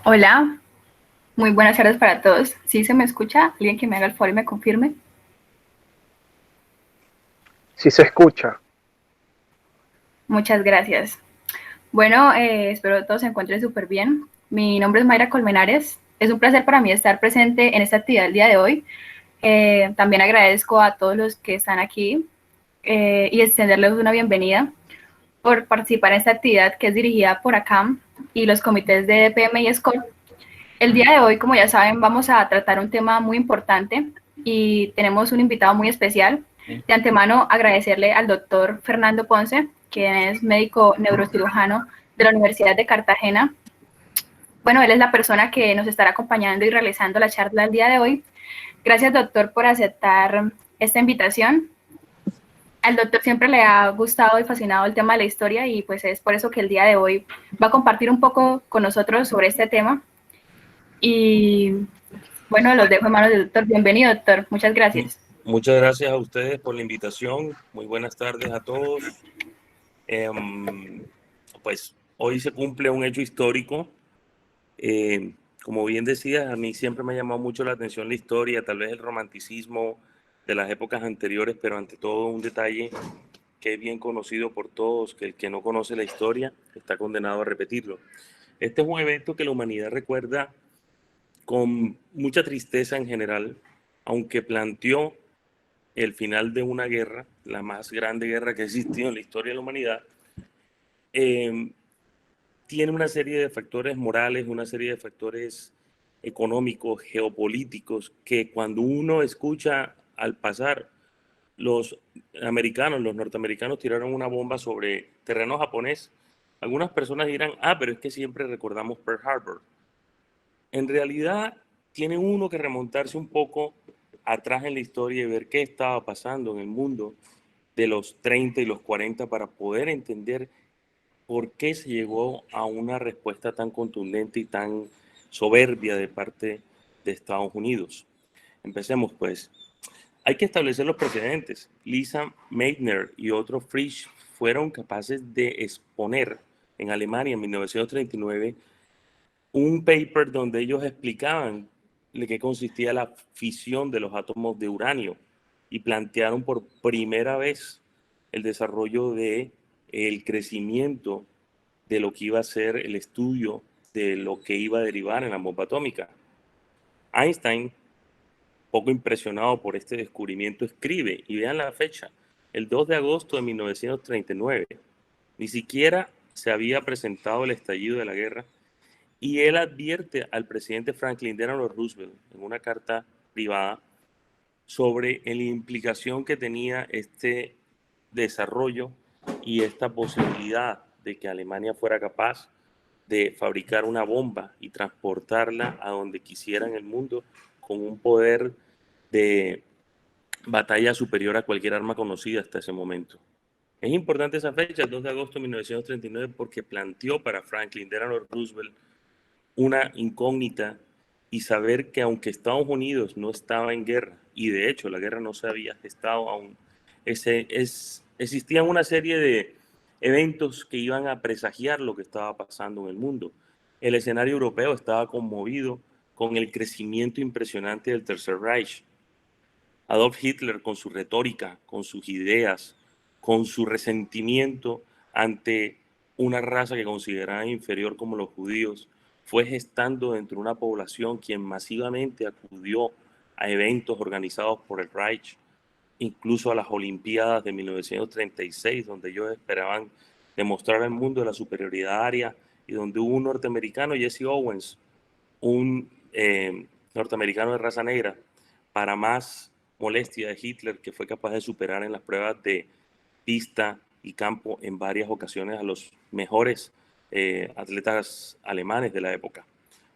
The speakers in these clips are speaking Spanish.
Hola, muy buenas tardes para todos. ¿Sí se me escucha? ¿Alguien que me haga el favor y me confirme? Si se escucha. Muchas gracias. Bueno, espero que todos se encuentren súper bien. Mi nombre es Mayra Colmenares. Es un placer para mí estar presente en esta actividad el día de hoy. También agradezco a todos los que están aquí y extenderles una bienvenida por participar en esta actividad que es dirigida por ACAM y los comités de EPM y SCORE. El día de hoy, como ya saben, vamos a tratar un tema muy importante y tenemos un invitado muy especial. De antemano, agradecerle al doctor Fernando Ponce, quien es médico neurocirujano de la Universidad de Cartagena. Bueno, él es la persona que nos estará acompañando y realizando la charla el día de hoy. Gracias, doctor, por aceptar esta invitación. Al doctor siempre le ha gustado y fascinado el tema de la historia y pues es por eso que el día de hoy va a compartir un poco con nosotros sobre este tema. Y bueno, los dejo en manos del doctor. Bienvenido, doctor. Muchas gracias. Muchas gracias a ustedes por la invitación. Muy buenas tardes a todos. Pues hoy se cumple un hecho histórico. Como bien decías, a mí siempre me ha llamado mucho la atención la historia, tal vez el romanticismo de las épocas anteriores, pero ante todo un detalle que es bien conocido por todos, que el que no conoce la historia está condenado a repetirlo. Este es un evento que la humanidad recuerda con mucha tristeza en general, aunque planteó el final de una guerra, la más grande guerra que ha existido en la historia de la humanidad, eh, tiene una serie de factores morales, una serie de factores económicos, geopolíticos, que cuando uno escucha al pasar, los americanos, los norteamericanos tiraron una bomba sobre terreno japonés, algunas personas dirán, pero es que siempre recordamos Pearl Harbor. En realidad, tiene uno que remontarse un poco atrás en la historia y ver qué estaba pasando en el mundo de los 30 y los 40 para poder entender por qué se llegó a una respuesta tan contundente y tan soberbia de parte de Estados Unidos. Empecemos pues. Hay que establecer los precedentes. Lisa Meitner y otros Frisch fueron capaces de exponer en Alemania en 1939 un paper donde ellos explicaban de qué consistía la fisión de los átomos de uranio y plantearon por primera vez el desarrollo de el crecimiento de lo que iba a ser el estudio de lo que iba a derivar en la bomba atómica. Einstein, poco impresionado por este descubrimiento, escribe, y vean la fecha, el 2 de agosto de 1939. Ni siquiera se había presentado el estallido de la guerra y él advierte al presidente Franklin Delano Roosevelt en una carta privada sobre la implicación que tenía este desarrollo y esta posibilidad de que Alemania fuera capaz de fabricar una bomba y transportarla a donde quisiera en el mundo con un poder de batalla superior a cualquier arma conocida hasta ese momento. Es importante esa fecha, el 2 de agosto de 1939, porque planteó para Franklin Delano Roosevelt una incógnita y saber que aunque Estados Unidos no estaba en guerra, y de hecho la guerra no se había gestado aún, existían una serie de eventos que iban a presagiar lo que estaba pasando en el mundo. El escenario europeo estaba conmovido con el crecimiento impresionante del Tercer Reich. Adolf Hitler con su retórica, con sus ideas, con su resentimiento ante una raza que consideraba inferior como los judíos, fue gestando dentro de una población quien masivamente acudió a eventos organizados por el Reich, incluso a las Olimpiadas de 1936, donde ellos esperaban demostrar al mundo la superioridad aria y donde hubo un norteamericano, Jesse Owens, un norteamericano de raza negra, para más molestia de Hitler, que fue capaz de superar en las pruebas de pista y campo en varias ocasiones a los mejores atletas alemanes de la época.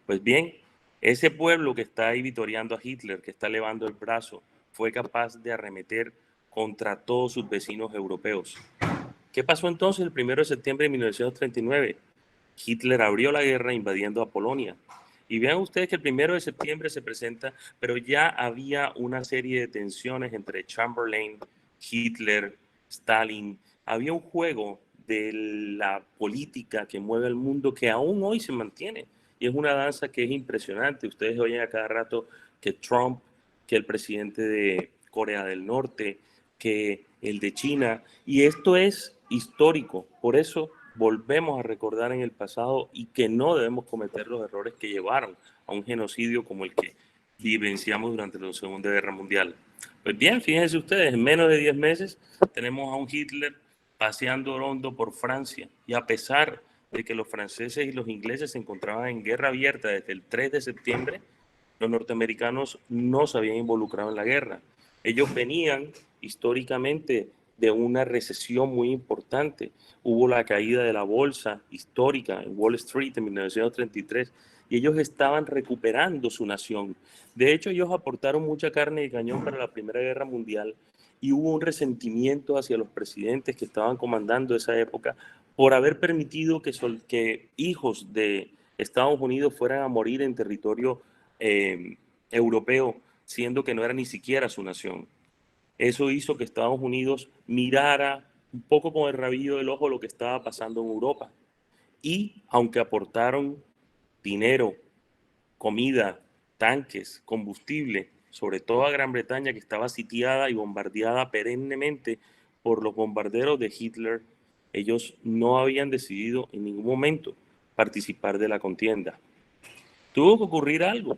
Pues bien, ese pueblo que está ahí vitoreando a Hitler, que está elevando el brazo, fue capaz de arremeter contra todos sus vecinos europeos. ¿Qué pasó entonces el 1 de septiembre de 1939? Hitler abrió la guerra invadiendo a Polonia. Y vean ustedes que el 1 de septiembre se presenta, pero ya había una serie de tensiones entre Chamberlain, Hitler, Stalin. Había un juego de la política que mueve el mundo que aún hoy se mantiene Y es una danza que es impresionante. Ustedes oyen a cada rato que Trump, que el presidente de Corea del Norte, que el de China, y esto es histórico. Por eso volvemos a recordar en el pasado y que no debemos cometer los errores que llevaron a un genocidio como el que vivenciamos durante la Segunda Guerra Mundial. Pues bien, fíjense ustedes, en menos de 10 meses tenemos a un Hitler paseando rondo por Francia, y a pesar de que los franceses y los ingleses se encontraban en guerra abierta desde el 3 de septiembre, los norteamericanos no se habían involucrado en la guerra. Ellos venían históricamente de una recesión muy importante. Hubo la caída de la bolsa histórica en Wall Street en 1933 y ellos estaban recuperando su nación. De hecho, ellos aportaron mucha carne de cañón para la Primera Guerra Mundial y hubo un resentimiento hacia los presidentes que estaban comandando esa época por haber permitido que hijos de Estados Unidos fueran a morir en territorio europeo, siendo que no era ni siquiera su nación. Eso hizo que Estados Unidos mirara un poco con el rabillo del ojo lo que estaba pasando en Europa. Y aunque aportaron dinero, comida, tanques, combustible, sobre todo a Gran Bretaña, que estaba sitiada y bombardeada perennemente por los bombarderos de Hitler, ellos no habían decidido en ningún momento participar de la contienda. Tuvo que ocurrir algo.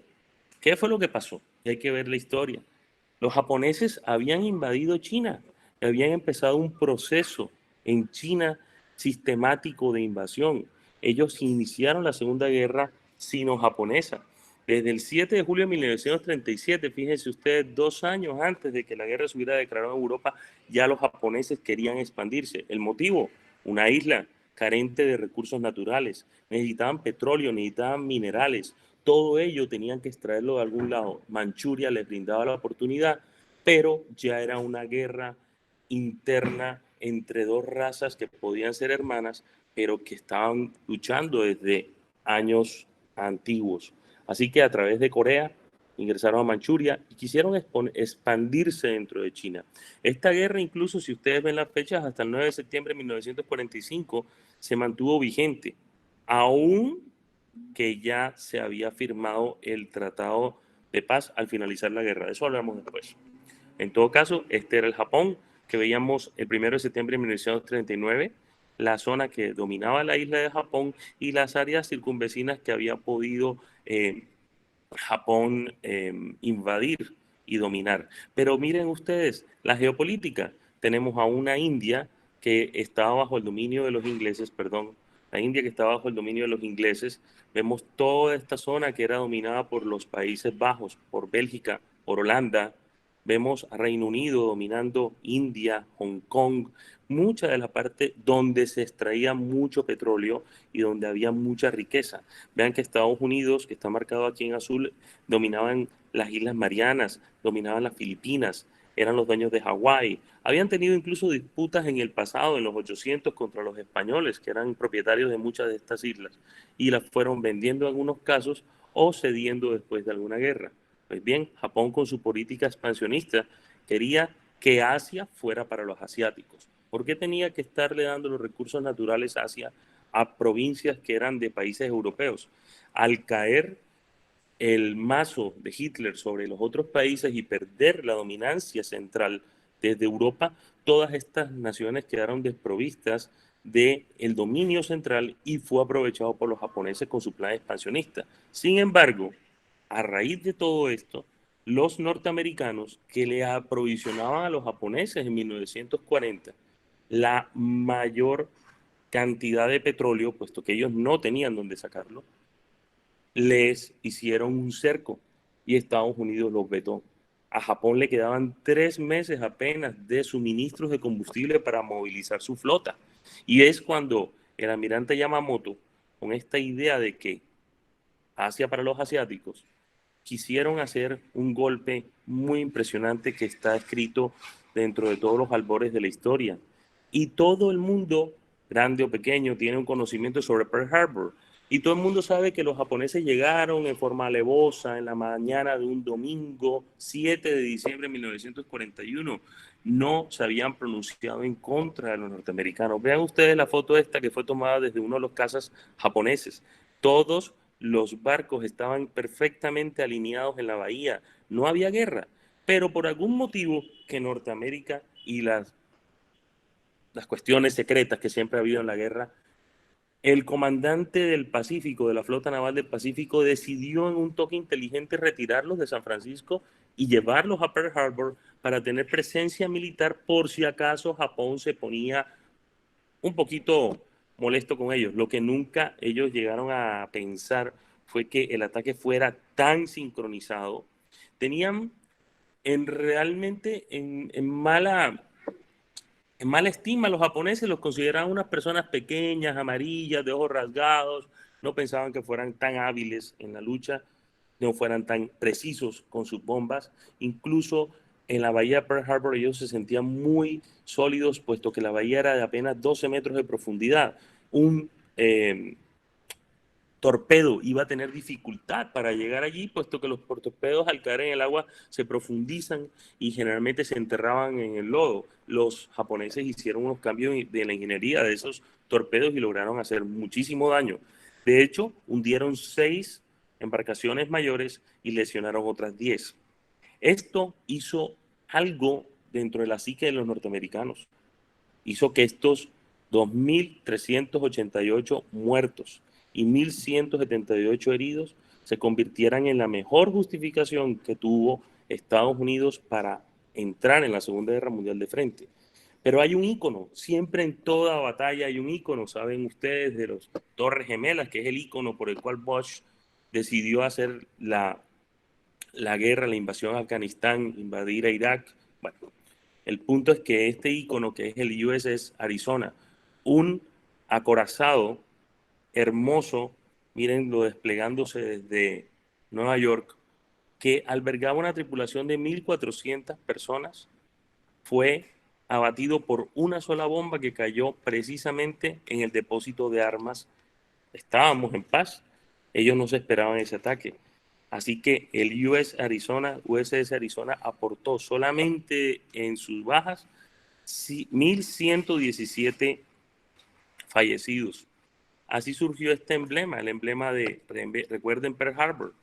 ¿Qué fue lo que pasó? Y hay que ver la historia. Los japoneses habían invadido China, habían empezado un proceso en China sistemático de invasión. Ellos iniciaron la Segunda Guerra Sino-Japonesa. Desde el 7 de julio de 1937, fíjense ustedes, 2 años antes de que la guerra se hubiera declarado en Europa, ya los japoneses querían expandirse. ¿El motivo? Una isla carente de recursos naturales. Necesitaban petróleo, necesitaban minerales. Todo ello tenían que extraerlo de algún lado. Manchuria les brindaba la oportunidad, pero ya era una guerra interna entre dos razas que podían ser hermanas, pero que estaban luchando desde años antiguos. Así que a través de Corea ingresaron a Manchuria y quisieron expandirse dentro de China. Esta guerra, incluso si ustedes ven las fechas, hasta el 9 de septiembre de 1945 se mantuvo vigente, aún que ya se había firmado el tratado de paz al finalizar la guerra. De eso hablamos después. En todo caso, este era el Japón que veíamos el 1 de septiembre de 1939, la zona que dominaba la isla de Japón y las áreas circunvecinas que había podido Japón invadir y dominar. Pero miren ustedes, la geopolítica. Tenemos a una India que estaba bajo el dominio de los ingleses, perdón, la India que estaba bajo el dominio de los ingleses. Vemos toda esta zona que era dominada por los Países Bajos, por Bélgica, por Holanda. Vemos a Reino Unido dominando India, Hong Kong, mucha de la parte donde se extraía mucho petróleo y donde había mucha riqueza. Vean que Estados Unidos, que está marcado aquí en azul, dominaban las Islas Marianas, dominaban las Filipinas, eran los dueños de Hawái. Habían tenido incluso disputas en el pasado, en los 800, contra los españoles, que eran propietarios de muchas de estas islas, y las fueron vendiendo en algunos casos o cediendo después de alguna guerra. Pues bien, Japón con su política expansionista quería que Asia fuera para los asiáticos. ¿Por qué tenía que estarle dando los recursos naturales a Asia a provincias que eran de países europeos? Al caer el mazo de Hitler sobre los otros países y perder la dominancia central desde Europa, todas estas naciones quedaron desprovistas del dominio central y fue aprovechado por los japoneses con su plan expansionista. Sin embargo, a raíz de todo esto, los norteamericanos que le aprovisionaban a los japoneses en 1940 la mayor cantidad de petróleo, puesto que ellos no tenían dónde sacarlo, les hicieron un cerco y Estados Unidos los vetó. A Japón le quedaban 3 meses apenas de suministros de combustible para movilizar su flota. Y es cuando el almirante Yamamoto, con esta idea de que Asia para los asiáticos, quisieron hacer un golpe muy impresionante que está escrito dentro de todos los albores de la historia. Y todo el mundo, grande o pequeño, tiene un conocimiento sobre Pearl Harbor. Y todo el mundo sabe que los japoneses llegaron en forma alevosa en la mañana de un domingo 7 de diciembre de 1941. No se habían pronunciado en contra de los norteamericanos. Vean ustedes la foto esta que fue tomada desde uno de los cazas japoneses. Todos los barcos estaban perfectamente alineados en la bahía, no había guerra, pero por algún motivo que Norteamérica y las cuestiones secretas que siempre ha habido en la guerra, el comandante del Pacífico, de la Flota Naval del Pacífico, decidió en un toque inteligente retirarlos de San Francisco y llevarlos a Pearl Harbor para tener presencia militar por si acaso Japón se ponía un poquito molesto con ellos. Lo que nunca ellos llegaron a pensar fue que el ataque fuera tan sincronizado. Tenían realmente en mala estima los japoneses, los consideraban unas personas pequeñas, amarillas, de ojos rasgados, no pensaban que fueran tan hábiles en la lucha, no fueran tan precisos con sus bombas. Incluso en la bahía de Pearl Harbor ellos se sentían muy sólidos, puesto que la bahía era de apenas 12 metros de profundidad. Un torpedo iba a tener dificultad para llegar allí, puesto que los torpedos al caer en el agua se profundizan y generalmente se enterraban en el lodo. Los japoneses hicieron unos cambios de la ingeniería de esos torpedos y lograron hacer muchísimo daño. De hecho, hundieron 6 embarcaciones mayores y lesionaron otras 10. Esto hizo algo dentro de la psique de los norteamericanos. Hizo que estos 2.388 muertos y 1.178 heridos se convirtieran en la mejor justificación que tuvo Estados Unidos para entrar en la Segunda Guerra Mundial de frente. Pero hay un ícono, siempre en toda batalla hay un ícono, saben ustedes, de los Torres Gemelas, que es el ícono por el cual Bush decidió hacer la guerra, la invasión a Afganistán, invadir a Irak. Bueno, el punto es que este ícono, que es el USS Arizona, un acorazado hermoso, mírenlo desplegándose desde Nueva York, que albergaba una tripulación de 1.400 personas, fue abatido por una sola bomba que cayó precisamente en el depósito de armas. Estábamos en paz, ellos no se esperaban ese ataque. Así que el USS Arizona aportó solamente en sus bajas 1.117 fallecidos. Así surgió este emblema, el emblema de, recuerden, Pearl Harbor,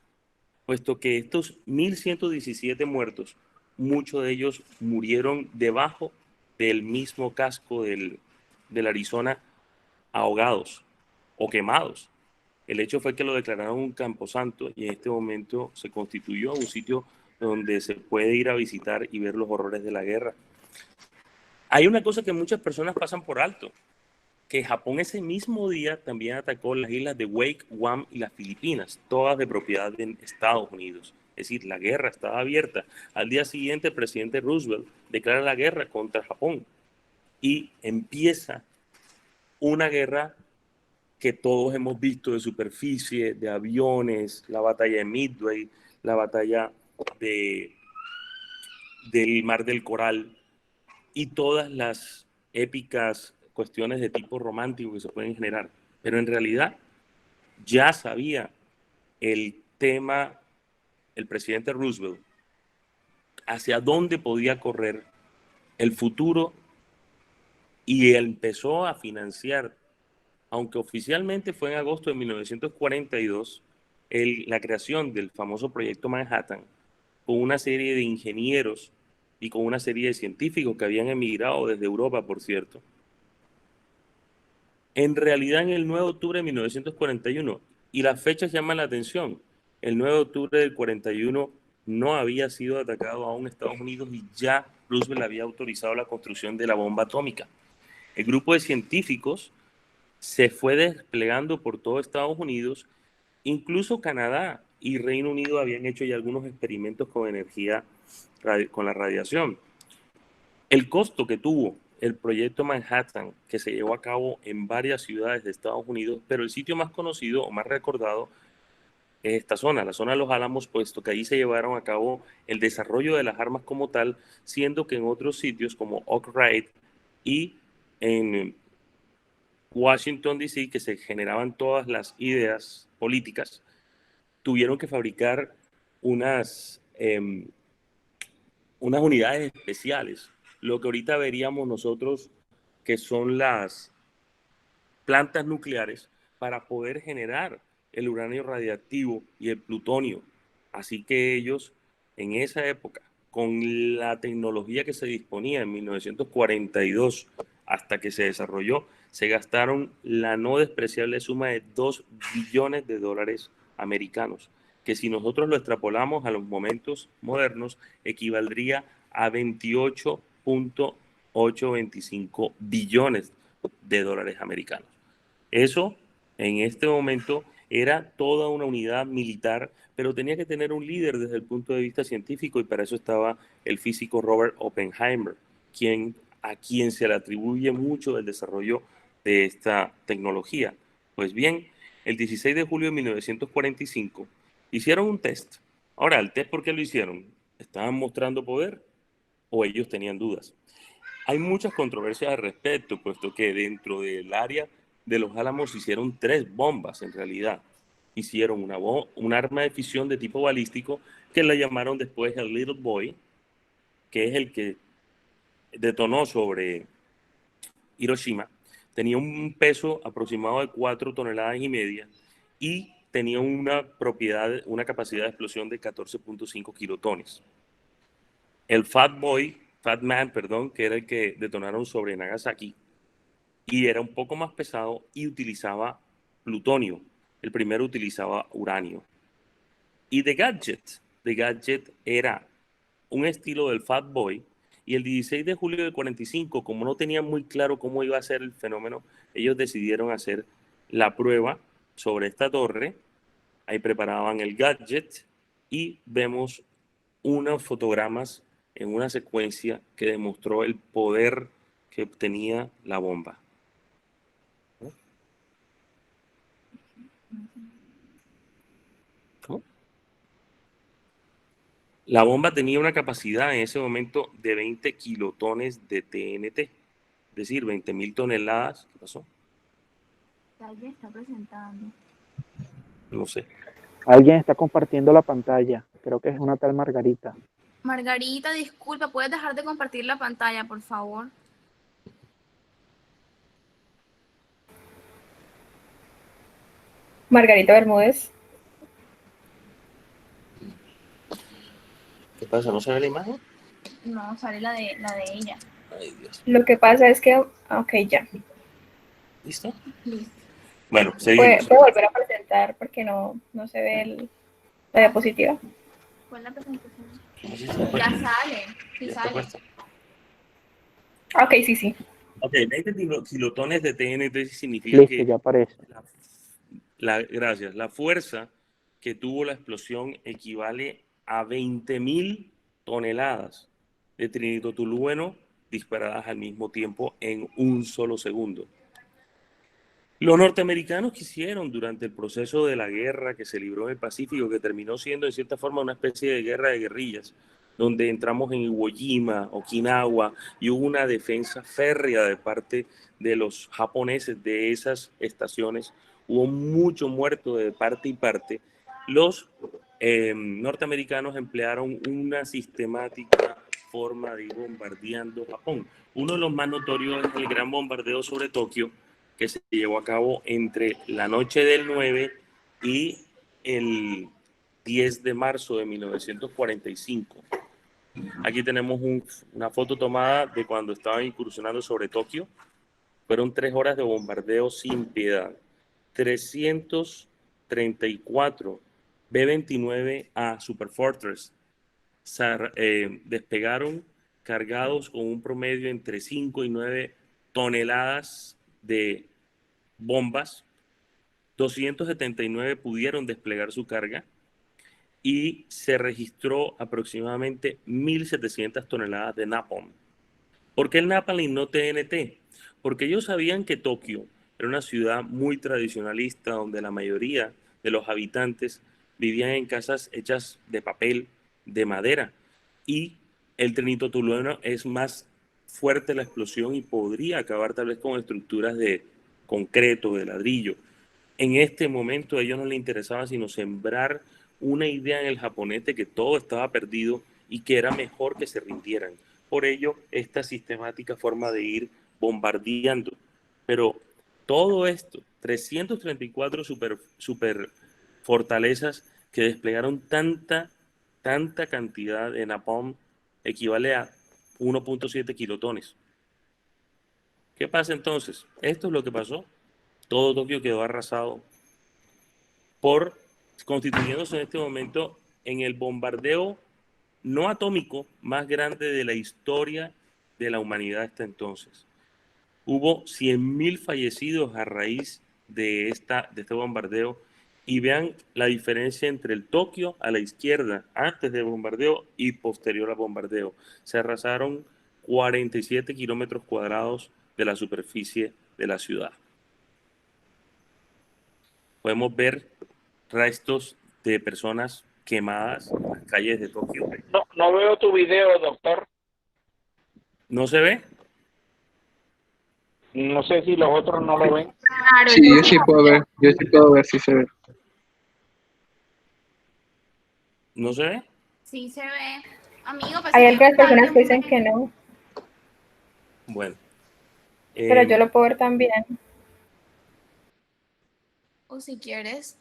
puesto que estos 1.117 muertos, muchos de ellos murieron debajo del mismo casco del Arizona, ahogados o quemados. El hecho fue que lo declararon un camposanto y en este momento se constituyó un sitio donde se puede ir a visitar y ver los horrores de la guerra. Hay una cosa que muchas personas pasan por alto, que Japón ese mismo día también atacó las islas de Wake, Guam y las Filipinas, todas de propiedad de Estados Unidos. Es decir, la guerra estaba abierta. Al día siguiente, el presidente Roosevelt declara la guerra contra Japón y empieza una guerra que todos hemos visto de superficie, de aviones, la batalla de Midway, la batalla del Mar del Coral y todas las épicas cuestiones de tipo romántico que se pueden generar. Pero en realidad ya sabía el tema, el presidente Roosevelt, hacia dónde podía correr el futuro y empezó a financiar, aunque oficialmente fue en agosto de 1942, la creación del famoso Proyecto Manhattan, con una serie de ingenieros y con una serie de científicos que habían emigrado desde Europa, por cierto. En realidad, en el 9 de octubre de 1941, y las fechas llaman la atención, el 9 de octubre del 41 no había sido atacado aún Estados Unidos y ya Roosevelt había autorizado la construcción de la bomba atómica. El grupo de científicos se fue desplegando por todo Estados Unidos, incluso Canadá y Reino Unido habían hecho ya algunos experimentos con energía, con la radiación. El costo que tuvo el proyecto Manhattan, que se llevó a cabo en varias ciudades de Estados Unidos, pero el sitio más conocido o más recordado es esta zona, la zona de los Álamos, puesto que ahí se llevaron a cabo el desarrollo de las armas como tal, siendo que en otros sitios como Oak Ridge y en Washington, D.C., que se generaban todas las ideas políticas, tuvieron que fabricar unas unidades especiales, lo que ahorita veríamos nosotros que son las plantas nucleares para poder generar el uranio radiactivo y el plutonio. Así que ellos, en esa época, con la tecnología que se disponía en 1942 hasta que se desarrolló, se gastaron la no despreciable suma de 2 billones de dólares americanos, que si nosotros lo extrapolamos a los momentos modernos, equivaldría a 28.825 billones de dólares americanos. Eso, en este momento, era toda una unidad militar, pero tenía que tener un líder desde el punto de vista científico, y para eso estaba el físico Robert Oppenheimer, a quien se le atribuye mucho el desarrollo de esta tecnología. Pues bien, el 16 de julio de 1945 hicieron un test. Ahora, ¿el test por qué lo hicieron? ¿Estaban mostrando poder o ellos tenían dudas? Hay muchas controversias al respecto, puesto que dentro del área de los Álamos hicieron 3 bombas en realidad. Hicieron un arma de fisión de tipo balístico que la llamaron después el Little Boy, que es el que detonó sobre Hiroshima. Tenía un peso aproximado de 4 toneladas y media y tenía una capacidad de explosión de 14.5 kilotones. El Fat Man, perdón, que era el que detonaron sobre Nagasaki, y era un poco más pesado y utilizaba plutonio. El primero utilizaba uranio. Y The Gadget era un estilo del Fat Boy, y el 16 de julio del 45, como no tenían muy claro cómo iba a ser el fenómeno, ellos decidieron hacer la prueba sobre esta torre. Ahí preparaban el Gadget y vemos unos fotogramas en una secuencia que demostró el poder que obtenía la bomba. ¿Cómo? La bomba tenía una capacidad en ese momento de 20 kilotones de TNT, es decir, 20.000 toneladas. ¿Qué pasó? Alguien está presentando. No sé. Alguien está compartiendo la pantalla. Creo que es una tal Margarita. Margarita, disculpa, ¿puedes dejar de compartir la pantalla, por favor? Margarita Bermúdez. ¿Qué pasa? ¿No se ve la imagen? No, sale la de ella. Ay, Dios. Lo que pasa es que... Ok, ya. ¿Listo? Listo. Bueno, seguimos. ¿Puede volver a presentar porque no se ve la diapositiva? ¿Cuál es la presentación? No sé si está puesta. Ya sale, sí Ya está sale. puesta. Ok, sí. Ok, 20 kilotones de TNT significa Listo, que ya aparece. gracias. La fuerza que tuvo la explosión equivale a 20.000 toneladas de trinitotolueno disparadas al mismo tiempo en un solo segundo. Los norteamericanos quisieron, durante el proceso de la guerra que se libró en el Pacífico, que terminó siendo en cierta forma una especie de guerra de guerrillas, donde entramos en Iwo Jima, Okinawa, y hubo una defensa férrea de parte de los japoneses de esas estaciones. Hubo mucho muerto de parte y parte. Los norteamericanos emplearon una sistemática forma de ir bombardeando Japón. Uno de los más notorios es el gran bombardeo sobre Tokio, que se llevó a cabo entre la noche del 9 y el 10 de marzo de 1945. Aquí tenemos una foto tomada de cuando estaban incursionando sobre Tokio. Fueron 3 horas de bombardeo sin piedad. 334 B-29A Super Fortress despegaron cargados con un promedio entre 5 y 9 toneladas de bombas. 279 pudieron desplegar su carga y se registró aproximadamente 1.700 toneladas de napalm. ¿Por qué el napalm y no TNT? Porque ellos sabían que Tokio era una ciudad muy tradicionalista, donde la mayoría de los habitantes vivían en casas hechas de papel, de madera, y el trinitotolueno es más fuerte la explosión y podría acabar tal vez con estructuras de concreto, de ladrillo. En este momento a ellos no les interesaba sino sembrar una idea en el japonés de que todo estaba perdido y que era mejor que se rindieran. Por ello, esta sistemática forma de ir bombardeando. Pero todo esto, 334 super fortalezas que desplegaron tanta cantidad de napalm, equivale a 1.7 kilotones. ¿Qué pasa entonces? Esto es lo que pasó. Todo Tokio quedó arrasado constituyéndose en este momento en el bombardeo no atómico más grande de la historia de la humanidad hasta entonces. Hubo 100.000 fallecidos a raíz de este bombardeo, y vean la diferencia entre el Tokio a la izquierda antes del bombardeo y posterior al bombardeo. Se arrasaron 47 kilómetros cuadrados de la superficie de la ciudad. Podemos ver restos de personas quemadas en las calles de Tokio. No veo tu video, doctor. ¿No se ve? No sé si los otros no lo ven. Claro, Sí, yo sí puedo ver si se ve. ¿No se ve? sí se ve. Amigo, pues Hay se ve algunas personas bastante que dicen que no, Bueno. pero yo lo puedo ver también. O si quieres,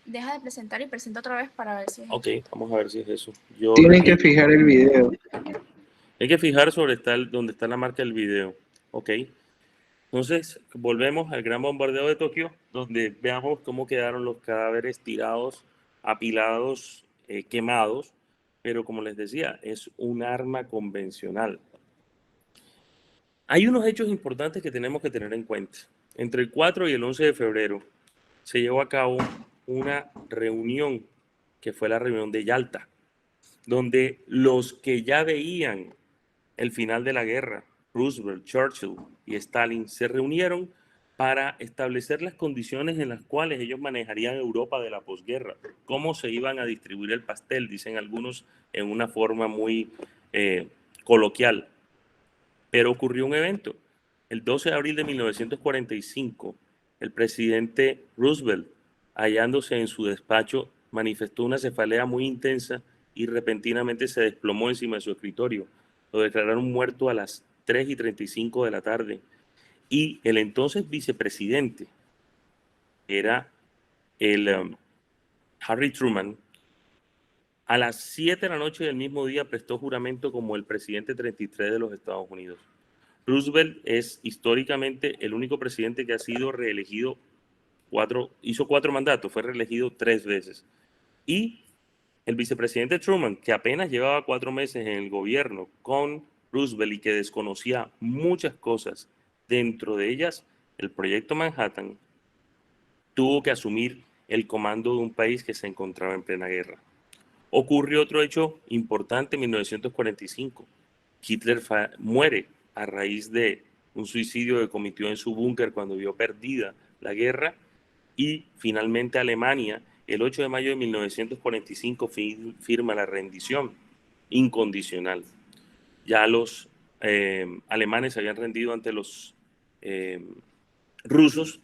deja de presentar y presenta otra vez para ver si es Ok, eso. vamos a ver si es eso. Tienen que fijar el video. Hay que fijar sobre donde está la marca del video. Ok. Entonces, volvemos al gran bombardeo de Tokio, donde veamos cómo quedaron los cadáveres tirados, apilados, quemados. Pero como les decía, es un arma convencional. Hay unos hechos importantes que tenemos que tener en cuenta. Entre el 4 y el 11 de febrero se llevó a cabo una reunión, que fue la reunión de Yalta, donde los que ya veían el final de la guerra, Roosevelt, Churchill y Stalin, se reunieron para establecer las condiciones en las cuales ellos manejarían Europa de la posguerra, cómo se iban a distribuir el pastel, dicen algunos en una forma muy coloquial. Pero ocurrió un evento. El 12 de abril de 1945, el presidente Roosevelt, hallándose en su despacho, manifestó una cefalea muy intensa y repentinamente se desplomó encima de su escritorio. Lo declararon muerto a las 3:35 de la tarde. Y el entonces vicepresidente, era el Harry Truman, a las 7 de la noche del mismo día prestó juramento como el presidente 33 de los Estados Unidos. Roosevelt es históricamente el único presidente que ha sido reelegido hizo 4 mandatos, fue reelegido 3 veces. Y el vicepresidente Truman, que apenas llevaba 4 meses en el gobierno con Roosevelt y que desconocía muchas cosas, dentro de ellas el proyecto Manhattan, tuvo que asumir el comando de un país que se encontraba en plena guerra. Ocurrió otro hecho importante en 1945. Hitler muere a raíz de un suicidio que cometió en su búnker cuando vio perdida la guerra, y finalmente Alemania, el 8 de mayo de 1945, firma la rendición incondicional. Ya los alemanes se habían rendido ante los rusos,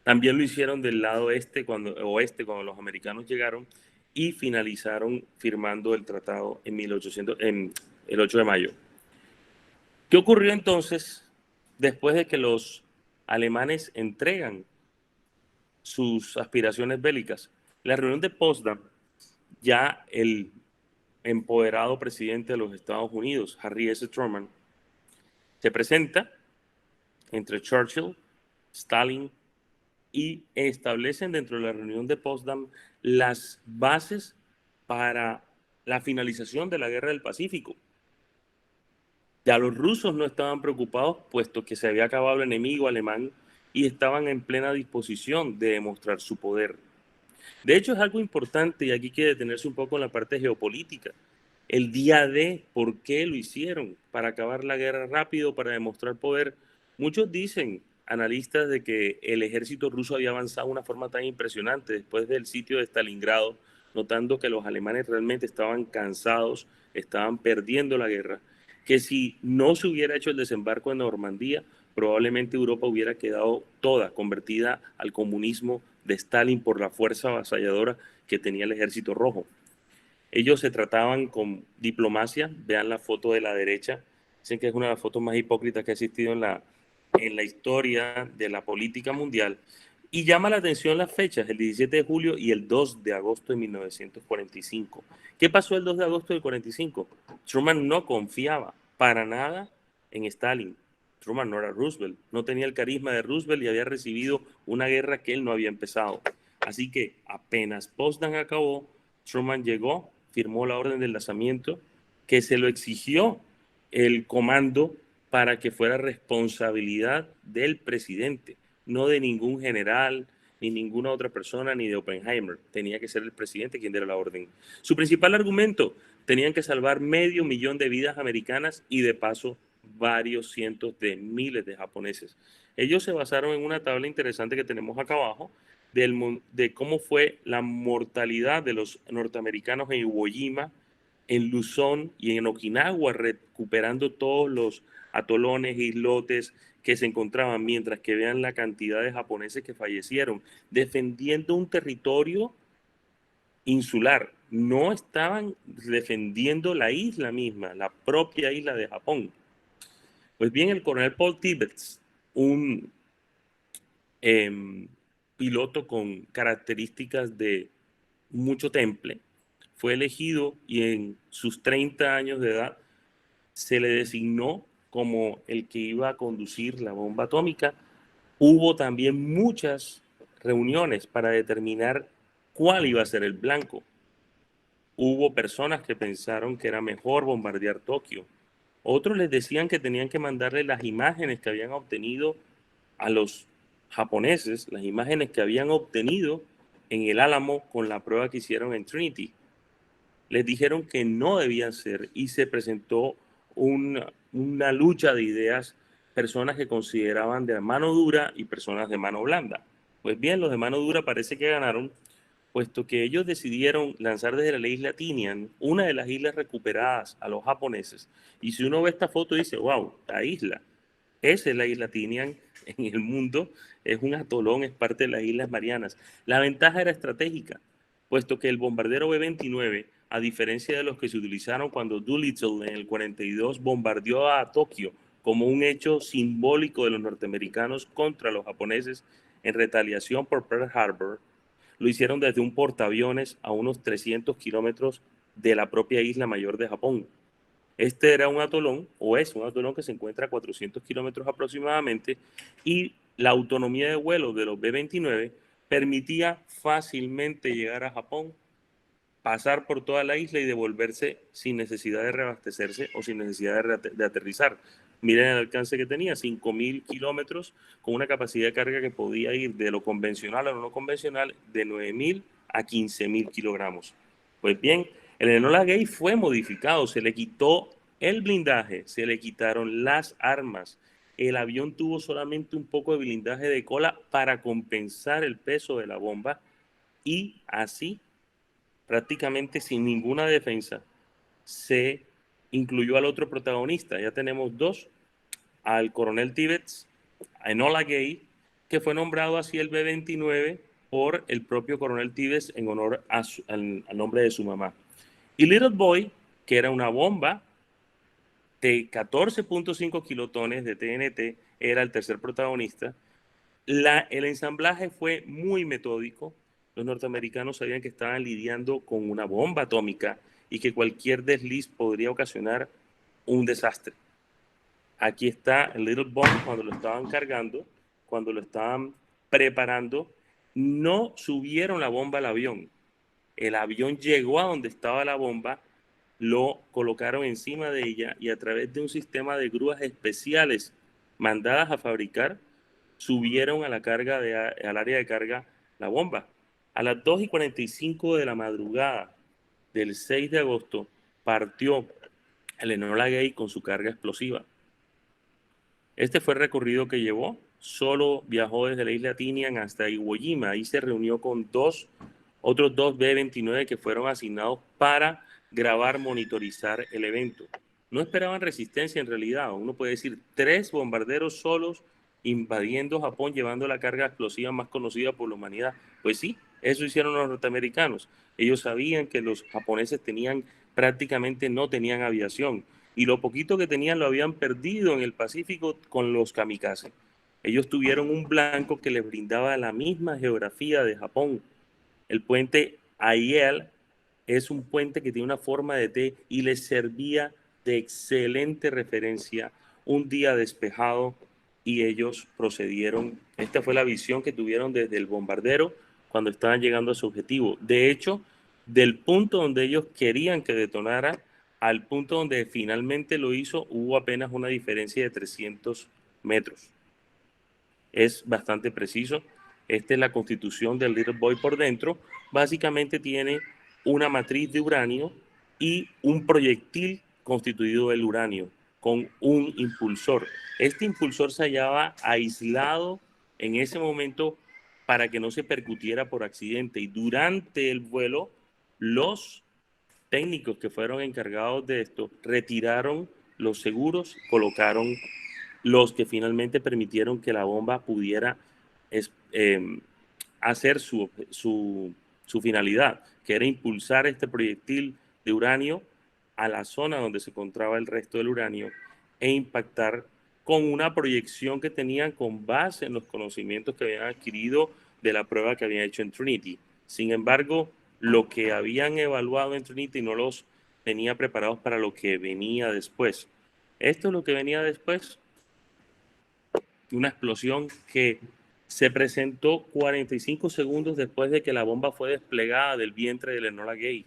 también lo hicieron del lado oeste cuando los americanos llegaron, y finalizaron firmando el tratado en el 8 de mayo. ¿Qué ocurrió entonces después de que los alemanes entregan sus aspiraciones bélicas? La reunión de Potsdam, ya el empoderado presidente de los Estados Unidos, Harry S. Truman, se presenta entre Churchill, Stalin, y establecen dentro de la reunión de Potsdam las bases para la finalización de la Guerra del Pacífico. Ya los rusos no estaban preocupados, puesto que se había acabado el enemigo alemán y estaban en plena disposición de demostrar su poder. De hecho, es algo importante, y aquí hay que detenerse un poco en la parte geopolítica. El día D, ¿por qué lo hicieron? Para acabar la guerra rápido, para demostrar poder. Muchos dicen, analistas, de que el ejército ruso había avanzado de una forma tan impresionante después del sitio de Stalingrado, notando que los alemanes realmente estaban cansados, estaban perdiendo la guerra, que si no se hubiera hecho el desembarco en Normandía, probablemente Europa hubiera quedado toda convertida al comunismo de Stalin por la fuerza avasalladora que tenía el ejército rojo. Ellos se trataban con diplomacia. Vean la foto de la derecha. Dicen que es una de las fotos más hipócritas que ha existido en la historia de la política mundial. Y llama la atención las fechas, el 17 de julio y el 2 de agosto de 1945. ¿Qué pasó el 2 de agosto del 45? Truman no confiaba para nada en Stalin. Truman no era Roosevelt, no tenía el carisma de Roosevelt y había recibido una guerra que él no había empezado. Así que apenas Potsdam acabó, Truman llegó, firmó la orden del lanzamiento, que se lo exigió el comando para que fuera responsabilidad del presidente, no de ningún general, ni ninguna otra persona, ni de Oppenheimer. Tenía que ser el presidente quien diera la orden. Su principal argumento, tenían que salvar 500.000 de vidas americanas y de paso varios cientos de miles de japoneses. Ellos se basaron en una tabla interesante que tenemos acá abajo de cómo fue la mortalidad de los norteamericanos en Iwo Jima, en Luzón y en Okinawa, recuperando todos los atolones, islotes que se encontraban, mientras que vean la cantidad de japoneses que fallecieron, defendiendo un territorio insular. No estaban defendiendo la isla misma, la propia isla de Japón. Pues bien, el coronel Paul Tibbets, un piloto con características de mucho temple, fue elegido y en sus 30 años de edad se le designó como el que iba a conducir la bomba atómica. Hubo también muchas reuniones para determinar cuál iba a ser el blanco. Hubo personas que pensaron que era mejor bombardear Tokio. Otros les decían que tenían que mandarle las imágenes que habían obtenido a los japoneses, las imágenes que habían obtenido en el Álamo con la prueba que hicieron en Trinity. Les dijeron que no debían ser y se presentó una lucha de ideas, personas que consideraban de mano dura y personas de mano blanda. Pues bien, los de mano dura parece que ganaron, puesto que ellos decidieron lanzar desde la isla Tinian, una de las islas recuperadas, a los japoneses. Y si uno ve esta foto dice, wow, la isla, esa es la isla Tinian en el mundo, es un atolón, es parte de las Islas Marianas. La ventaja era estratégica, puesto que el bombardero B-29, a diferencia de los que se utilizaron cuando Doolittle en el 42 bombardeó a Tokio como un hecho simbólico de los norteamericanos contra los japoneses en retaliación por Pearl Harbor, lo hicieron desde un portaaviones a unos 300 kilómetros de la propia isla mayor de Japón. Este era un atolón, o es un atolón que se encuentra a 400 kilómetros aproximadamente, y la autonomía de vuelo de los B-29 permitía fácilmente llegar a Japón, pasar por toda la isla y devolverse sin necesidad de reabastecerse o sin necesidad de aterrizar. Miren el alcance que tenía, 5.000 kilómetros, con una capacidad de carga que podía ir de lo convencional a lo no convencional, de 9.000 a 15.000 kilogramos. Pues bien, el Enola Gay fue modificado, se le quitó el blindaje, se le quitaron las armas. El avión tuvo solamente un poco de blindaje de cola para compensar el peso de la bomba y así, prácticamente sin ninguna defensa, se incluyó al otro protagonista. Ya tenemos dos, al coronel Tibbets, a Enola Gay, que fue nombrado así el B-29 por el propio coronel Tibbets en honor al nombre de su mamá. Y Little Boy, que era una bomba de 14.5 kilotones de TNT, era el tercer protagonista. El ensamblaje fue muy metódico. Los norteamericanos sabían que estaban lidiando con una bomba atómica y que cualquier desliz podría ocasionar un desastre. Aquí está el Little Bomb cuando lo estaban cargando, cuando lo estaban preparando. No subieron la bomba al avión. El avión llegó a donde estaba la bomba, lo colocaron encima de ella y a través de un sistema de grúas especiales mandadas a fabricar, subieron a la carga al área de carga la bomba. A las 2:45 de la madrugada del 6 de agosto partió el Enola Gay con su carga explosiva. Este fue el recorrido que llevó. Solo viajó desde la isla Tinian hasta Iwo Jima. Ahí se reunió con otros dos B-29 que fueron asignados para grabar, monitorizar el evento. No esperaban resistencia en realidad. Uno puede decir 3 bombarderos solos invadiendo Japón, llevando la carga explosiva más conocida por la humanidad. Pues sí, eso hicieron los norteamericanos. Ellos sabían que los japoneses prácticamente no tenían aviación y lo poquito que tenían lo habían perdido en el Pacífico con los kamikaze. Ellos tuvieron un blanco que les brindaba la misma geografía de Japón. El puente Aiel es un puente que tiene una forma de T y les servía de excelente referencia. Un día despejado y ellos procedieron. Esta fue la visión que tuvieron desde el bombardero cuando estaban llegando a su objetivo. De hecho, del punto donde ellos querían que detonara al punto donde finalmente lo hizo, hubo apenas una diferencia de 300 metros. Es bastante preciso. Esta es la constitución del Little Boy por dentro. Básicamente tiene una matriz de uranio y un proyectil constituido del uranio con un impulsor. Este impulsor se hallaba aislado en ese momento para que no se percutiera por accidente, y durante el vuelo los técnicos que fueron encargados de esto retiraron los seguros, colocaron los que finalmente permitieron que la bomba pudiera hacer su finalidad, que era impulsar este proyectil de uranio a la zona donde se encontraba el resto del uranio e impactar con una proyección que tenían con base en los conocimientos que habían adquirido de la prueba que habían hecho en Trinity. Sin embargo, lo que habían evaluado en Trinity no los tenía preparados para lo que venía después. Esto es lo que venía después. Una explosión que se presentó 45 segundos después de que la bomba fue desplegada del vientre del Enola Gay.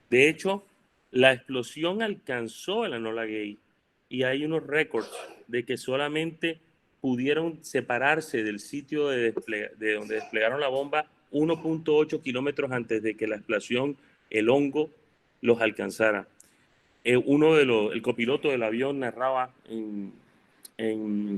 De hecho, la explosión alcanzó el Enola Gay y hay unos récords de que solamente pudieron separarse del sitio de donde desplegaron la bomba 1.8 kilómetros antes de que la explosión, el hongo, los alcanzara. El copiloto del avión narraba en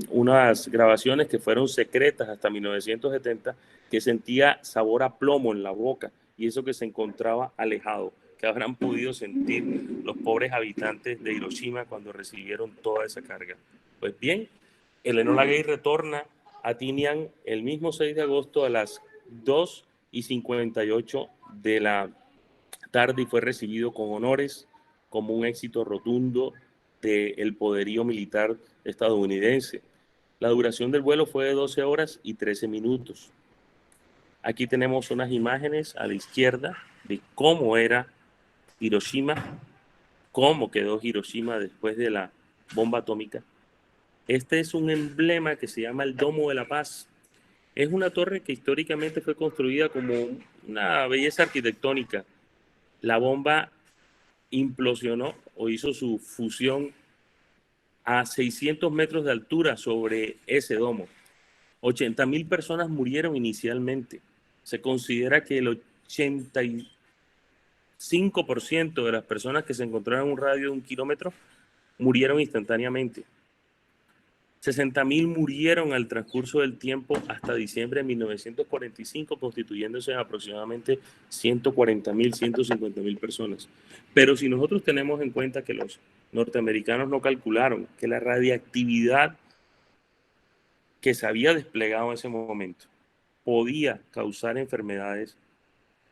unas grabaciones que fueron secretas hasta 1970, que sentía sabor a plomo en la boca, y eso que se encontraba alejado, que habrán podido sentir los pobres habitantes de Hiroshima cuando recibieron toda esa carga. Pues bien, el Enola Gay retorna a Tinian el mismo 6 de agosto a las 2:58 de la tarde y fue recibido con honores como un éxito rotundo del poderío militar estadounidense. La duración del vuelo fue de 12 horas y 13 minutos. Aquí tenemos unas imágenes a la izquierda de cómo era Hiroshima, cómo quedó Hiroshima después de la bomba atómica. Este es un emblema que se llama el Domo de la Paz. Es una torre que históricamente fue construida como una belleza arquitectónica. La bomba implosionó o hizo su fusión a 600 metros de altura sobre ese domo. 80.000 personas murieron inicialmente. Se considera que el 85% de las personas que se encontraron en un radio de 1 kilómetro murieron instantáneamente. 60.000 murieron al transcurso del tiempo hasta diciembre de 1945, constituyéndose en aproximadamente 140.000, 150.000 personas. Pero si nosotros tenemos en cuenta que los norteamericanos no calcularon que la radiactividad que se había desplegado en ese momento podía causar enfermedades,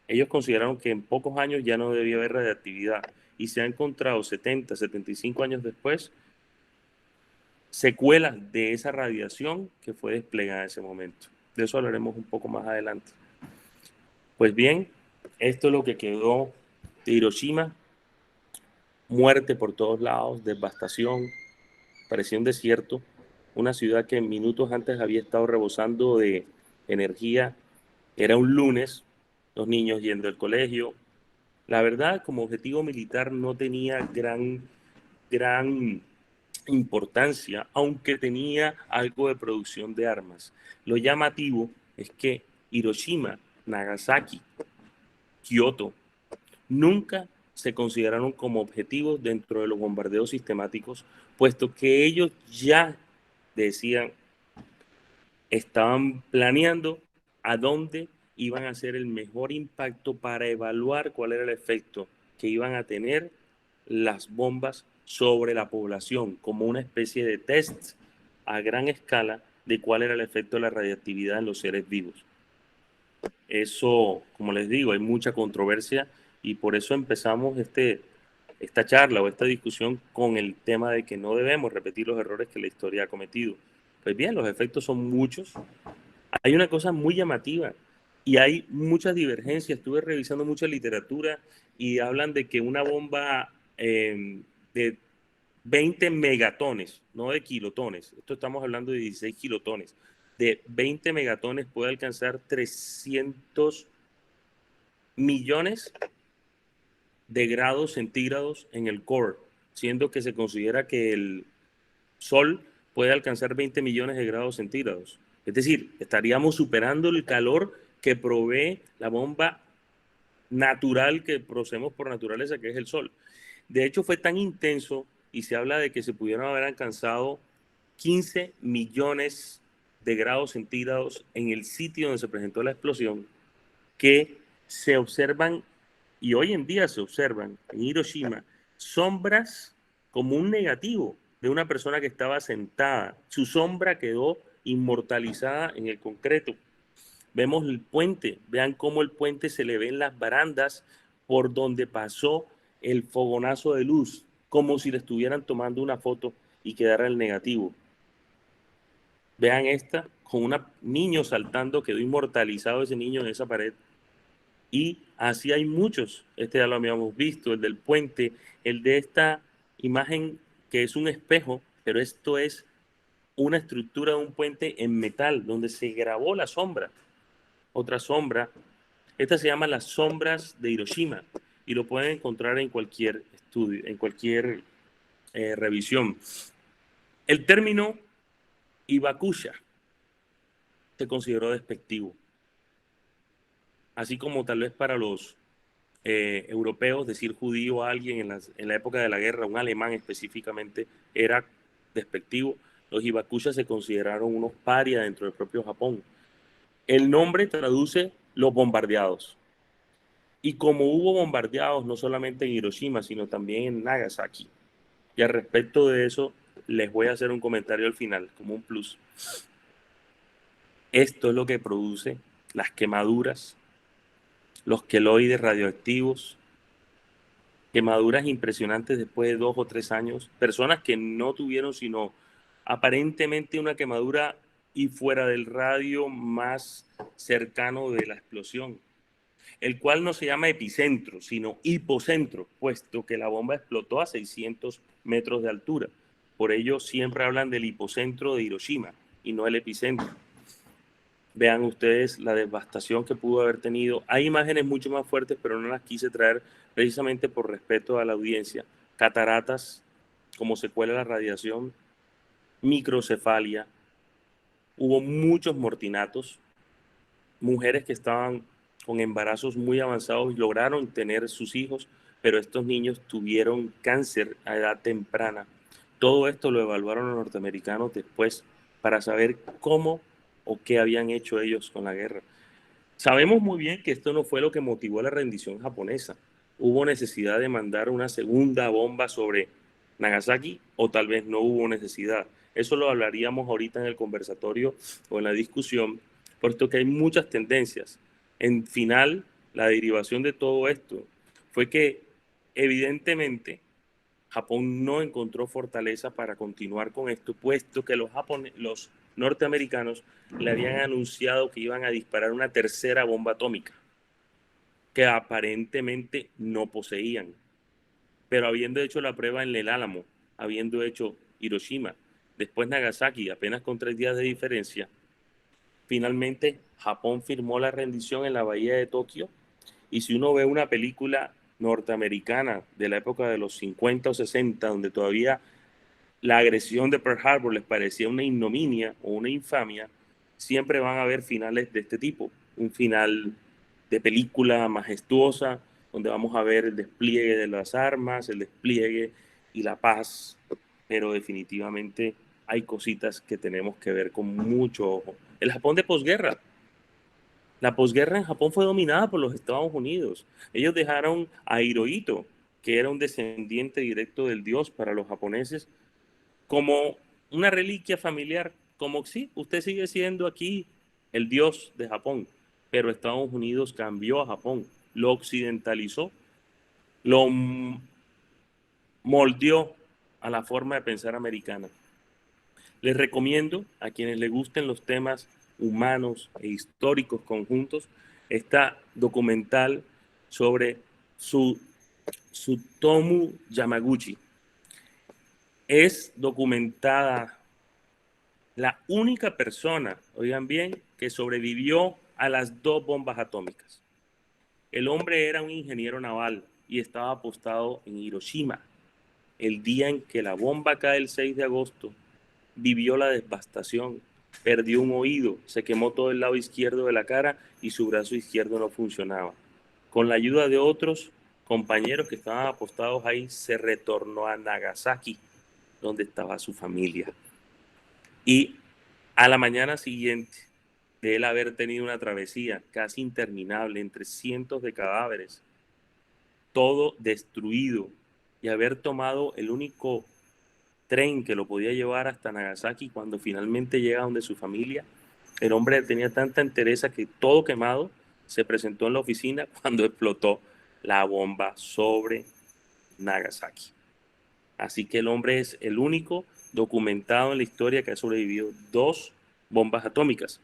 ellos consideraron que en pocos años ya no debía haber radiactividad, y se ha encontrado 70, 75 años después secuelas de esa radiación que fue desplegada en ese momento. De eso hablaremos un poco más adelante. Pues bien, esto es lo que quedó de Hiroshima. Muerte por todos lados, devastación, parecía un desierto, una ciudad que minutos antes había estado rebosando de energía. Era un lunes, los niños yendo al colegio. La verdad, como objetivo militar no tenía gran importancia, aunque tenía algo de producción de armas. Lo llamativo es que Hiroshima, Nagasaki, Kioto nunca se consideraron como objetivos dentro de los bombardeos sistemáticos, puesto que ellos ya decían, estaban planeando a dónde iban a hacer el mejor impacto para evaluar cuál era el efecto que iban a tener las bombas sobre la población, como una especie de test a gran escala de cuál era el efecto de la radiactividad en los seres vivos. Eso, como les digo, hay mucha controversia, y por eso empezamos esta charla o esta discusión con el tema de que no debemos repetir los errores que la historia ha cometido. Pues bien, los efectos son muchos. Hay una cosa muy llamativa y hay muchas divergencias. Estuve revisando mucha literatura y hablan de que una bomba de 20 megatones, no de kilotones, esto estamos hablando de 16 kilotones, de 20 megatones puede alcanzar 300 millones de grados centígrados en el core, siendo que se considera que el Sol puede alcanzar 20 millones de grados centígrados. Es decir, estaríamos superando el calor que provee la bomba natural que procedemos por naturaleza, que es el Sol. De hecho, fue tan intenso y se habla de que se pudieron haber alcanzado 15 millones de grados centígrados en el sitio donde se presentó la explosión, que se observan, y hoy en día se observan en Hiroshima, sombras como un negativo de una persona que estaba sentada. Su sombra quedó inmortalizada en el concreto. Vemos el puente, vean cómo el puente se le ven las barandas por donde pasó el fogonazo de luz, como si le estuvieran tomando una foto y quedara el negativo. Vean esta, con un niño saltando, quedó inmortalizado ese niño en esa pared. Y así hay muchos, este ya lo habíamos visto, el del puente, el de esta imagen que es un espejo, pero esto es una estructura de un puente en metal, donde se grabó la sombra. Otra sombra, esta se llama las sombras de Hiroshima, y lo pueden encontrar en cualquier estudio, en cualquier revisión. El término Hibakusha se consideró despectivo, así como tal vez para los europeos decir judío a alguien en la época de la guerra, un alemán específicamente, era despectivo. Los Hibakusha se consideraron unos parias dentro del propio Japón. El nombre traduce los bombardeados. Y como hubo bombardeados no solamente en Hiroshima, sino también en Nagasaki. Y al respecto de eso, les voy a hacer un comentario al final, como un plus. Esto es lo que produce las quemaduras, los queloides radioactivos, quemaduras impresionantes después de 2 o 3 años, personas que no tuvieron sino aparentemente una quemadura y fuera del radio más cercano de la explosión, el cual no se llama epicentro, sino hipocentro, puesto que la bomba explotó a 600 metros de altura. Por ello siempre hablan del hipocentro de Hiroshima y no el epicentro. Vean ustedes la devastación que pudo haber tenido. Hay imágenes mucho más fuertes, pero no las quise traer precisamente por respeto a la audiencia. Cataratas, como secuela de la radiación, microcefalia, hubo muchos mortinatos, mujeres que estaban con embarazos muy avanzados y lograron tener sus hijos, pero estos niños tuvieron cáncer a edad temprana. Todo esto lo evaluaron los norteamericanos después para saber cómo o qué habían hecho ellos con la guerra. Sabemos muy bien que esto no fue lo que motivó la rendición japonesa. Hubo necesidad de mandar una segunda bomba sobre Nagasaki o tal vez no hubo necesidad. Eso lo hablaríamos ahorita en el conversatorio o en la discusión, puesto que hay muchas tendencias. En final, la derivación de todo esto fue que evidentemente Japón no encontró fortaleza para continuar con esto, puesto que los norteamericanos le habían anunciado que iban a disparar una tercera bomba atómica, que aparentemente no poseían. Pero habiendo hecho la prueba en el Álamo, habiendo hecho Hiroshima, después Nagasaki, apenas con 3 días de diferencia, finalmente Japón firmó la rendición en la bahía de Tokio. Y si uno ve una película norteamericana de la época de los 50 o 60, donde todavía la agresión de Pearl Harbor les parecía una ignominia o una infamia, siempre van a haber finales de este tipo. Un final de película majestuosa, donde vamos a ver el despliegue de las armas, el despliegue y la paz, pero definitivamente hay cositas que tenemos que ver con mucho ojo. El Japón de posguerra. La posguerra en Japón fue dominada por los Estados Unidos. Ellos dejaron a Hirohito, que era un descendiente directo del dios para los japoneses, como una reliquia familiar, como sí, usted sigue siendo aquí el dios de Japón, pero Estados Unidos cambió a Japón, lo occidentalizó, lo moldeó a la forma de pensar americana. Les recomiendo a quienes les gusten los temas humanos e históricos conjuntos esta documental sobre Tsutomu Yamaguchi. Es documentada la única persona, oigan bien, que sobrevivió a las 2 bombas atómicas. El hombre era un ingeniero naval y estaba apostado en Hiroshima. El día en que la bomba cae el 6 de agosto, vivió la devastación, perdió un oído, se quemó todo el lado izquierdo de la cara y su brazo izquierdo no funcionaba. Con la ayuda de otros compañeros que estaban apostados ahí, se retornó a Nagasaki, donde estaba su familia. Y a la mañana siguiente de él haber tenido una travesía casi interminable entre cientos de cadáveres, todo destruido, y haber tomado el único tren que lo podía llevar hasta Nagasaki, cuando finalmente llega donde su familia, el hombre tenía tanta entereza que todo quemado se presentó en la oficina cuando explotó la bomba sobre Nagasaki. Así que el hombre es el único documentado en la historia que ha sobrevivido 2 bombas atómicas.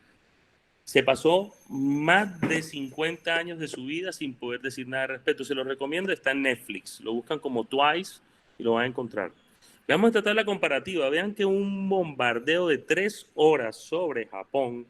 Se pasó más de 50 años de su vida sin poder decir nada al respecto. Se lo recomiendo, está en Netflix. Lo buscan como Twice y lo van a encontrar. Veamos esta tabla comparativa. Vean que un bombardeo de 3 horas sobre Japón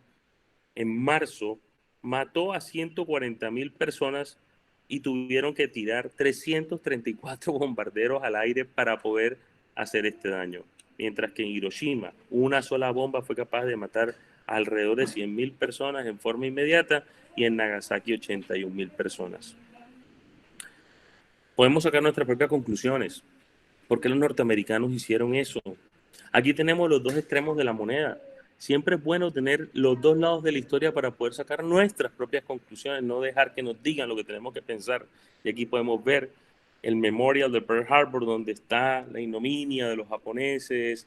en marzo mató a 140,000 personas y tuvieron que tirar 334 bombarderos al aire para poder hacer este daño. Mientras que en Hiroshima, una sola bomba fue capaz de matar alrededor de 100,000 personas en forma inmediata y en Nagasaki 81,000 personas. Podemos sacar nuestras propias conclusiones. ¿Por qué los norteamericanos hicieron eso? Aquí tenemos los 2 extremos de la moneda. Siempre es bueno tener los 2 lados de la historia para poder sacar nuestras propias conclusiones, no dejar que nos digan lo que tenemos que pensar. Y aquí podemos ver el Memorial de Pearl Harbor, donde está la ignominia de los japoneses,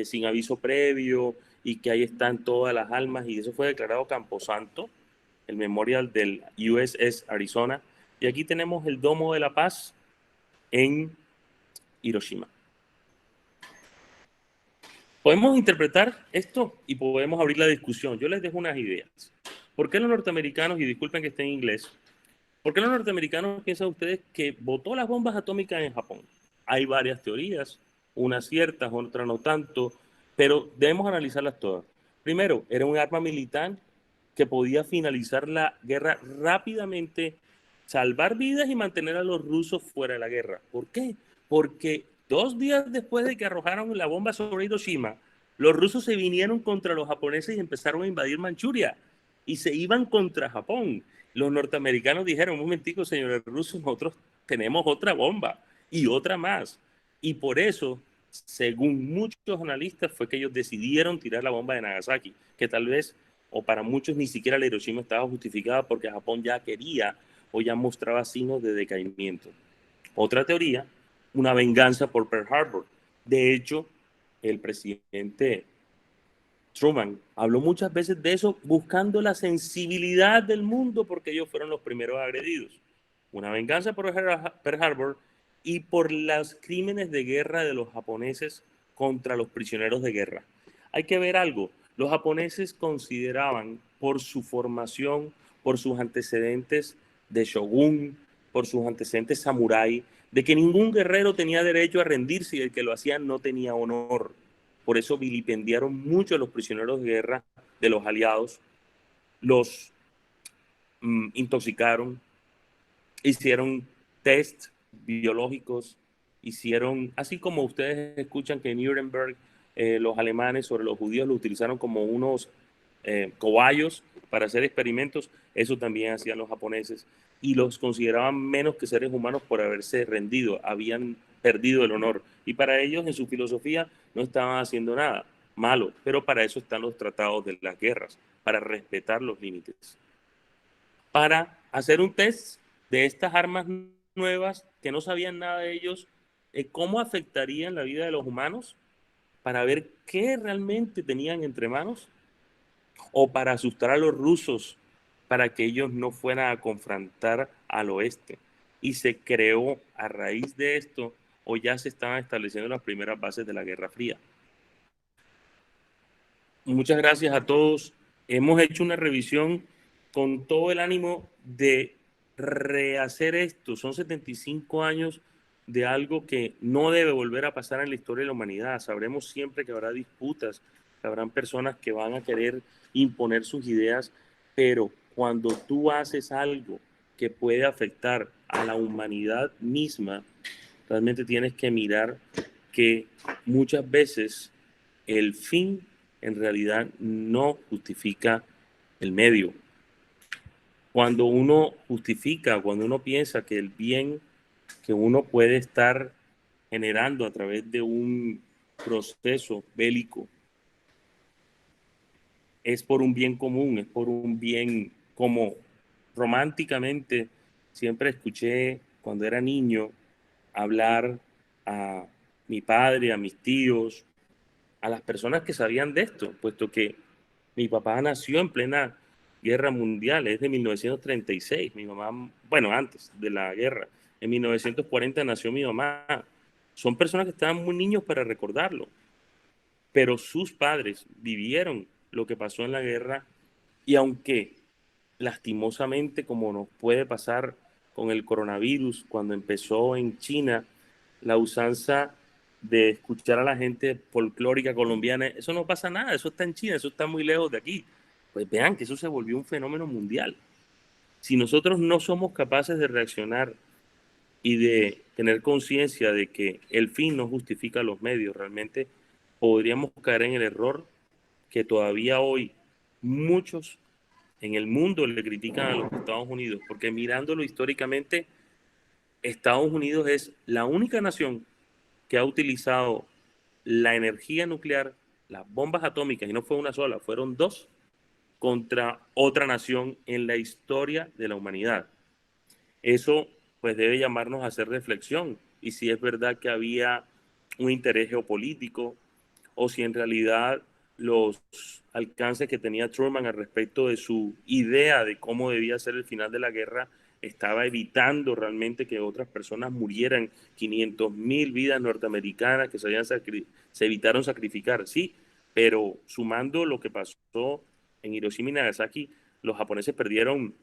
sin aviso previo, y que ahí están todas las almas, y eso fue declarado camposanto, el Memorial del USS Arizona. Y aquí tenemos el Domo de la Paz en Hiroshima. Podemos interpretar esto y podemos abrir la discusión. Yo les dejo unas ideas. ¿Por qué los norteamericanos, y disculpen que esté en inglés, por qué los norteamericanos piensan ustedes que botó las bombas atómicas en Japón? Hay varias teorías, unas ciertas, otras no tanto, pero debemos analizarlas todas. Primero, era un arma militar que podía finalizar la guerra rápidamente, salvar vidas y mantener a los rusos fuera de la guerra. ¿Por qué? Porque 2 días después de que arrojaron la bomba sobre Hiroshima, los rusos se vinieron contra los japoneses y empezaron a invadir Manchuria y se iban contra Japón. Los norteamericanos dijeron, un momentico, señores rusos, nosotros tenemos otra bomba y otra más. Y por eso, según muchos analistas, fue que ellos decidieron tirar la bomba de Nagasaki, que tal vez, o para muchos, ni siquiera la Hiroshima estaba justificada porque Japón ya quería o ya mostraba signos de decaimiento. Otra teoría, una venganza por Pearl Harbor. De hecho, el presidente Truman habló muchas veces de eso, buscando la sensibilidad del mundo porque ellos fueron los primeros agredidos. Una venganza por Pearl Harbor y por los crímenes de guerra de los japoneses contra los prisioneros de guerra. Hay que ver algo. Los japoneses consideraban, por su formación, por sus antecedentes de shogun, por sus antecedentes samurái, de que ningún guerrero tenía derecho a rendirse y el que lo hacía no tenía honor. Por eso vilipendiaron mucho a los prisioneros de guerra de los aliados, los intoxicaron, hicieron test biológicos, hicieron, así como ustedes escuchan que en Nuremberg los alemanes sobre los judíos lo utilizaron como unos cobayos para hacer experimentos, eso también hacían los japoneses y los consideraban menos que seres humanos por haberse rendido, habían perdido el honor y para ellos en su filosofía no estaban haciendo nada malo, pero para eso están los tratados de las guerras, para respetar los límites, para hacer un test de estas armas nuevas que no sabían nada de ellos, cómo afectarían la vida de los humanos, para ver qué realmente tenían entre manos, o para asustar a los rusos, para que ellos no fueran a confrontar al oeste. Y se creó a raíz de esto, o ya se estaban estableciendo las primeras bases de la Guerra Fría. muchas gracias a todos. Hemos hecho una revisión con todo el ánimo de rehacer esto. Son 75 años de algo que no debe volver a pasar en la historia de la humanidad. Sabremos siempre que habrá disputas, que habrán personas que van a querer imponer sus ideas, pero cuando tú haces algo que puede afectar a la humanidad misma, realmente tienes que mirar que muchas veces el fin en realidad no justifica el medio. Cuando uno justifica, cuando uno piensa que el bien que uno puede estar generando a través de un proceso bélico es por un bien común, es por un bien como románticamente siempre escuché cuando era niño hablar a mi padre, a mis tíos, a las personas que sabían de esto, puesto que mi papá nació en plena guerra mundial, es de 1936, mi mamá, bueno, antes de la guerra, en 1940 nació mi mamá. Son personas que estaban muy niños para recordarlo, pero sus padres vivieron lo que pasó en la guerra y aunque lastimosamente, como nos puede pasar con el coronavirus, cuando empezó en China, la usanza de escuchar a la gente folclórica colombiana, eso no pasa nada, eso está en China, eso está muy lejos de aquí. Pues vean que eso se volvió un fenómeno mundial. Si nosotros no somos capaces de reaccionar y de tener conciencia de que el fin no justifica los medios, realmente podríamos caer en el error que todavía hoy muchos en el mundo le critican a los Estados Unidos, porque mirándolo históricamente, Estados Unidos es la única nación que ha utilizado la energía nuclear, las bombas atómicas, y no fue una sola, fueron dos, contra otra nación en la historia de la humanidad. Eso pues debe llamarnos a hacer reflexión, y si es verdad que había un interés geopolítico, o si en realidad los alcances que tenía Truman al respecto de su idea de cómo debía ser el final de la guerra estaba evitando realmente que otras personas murieran, 500,000 vidas norteamericanas que se evitaron sacrificar, sí, pero sumando lo que pasó en Hiroshima y Nagasaki, los japoneses perdieron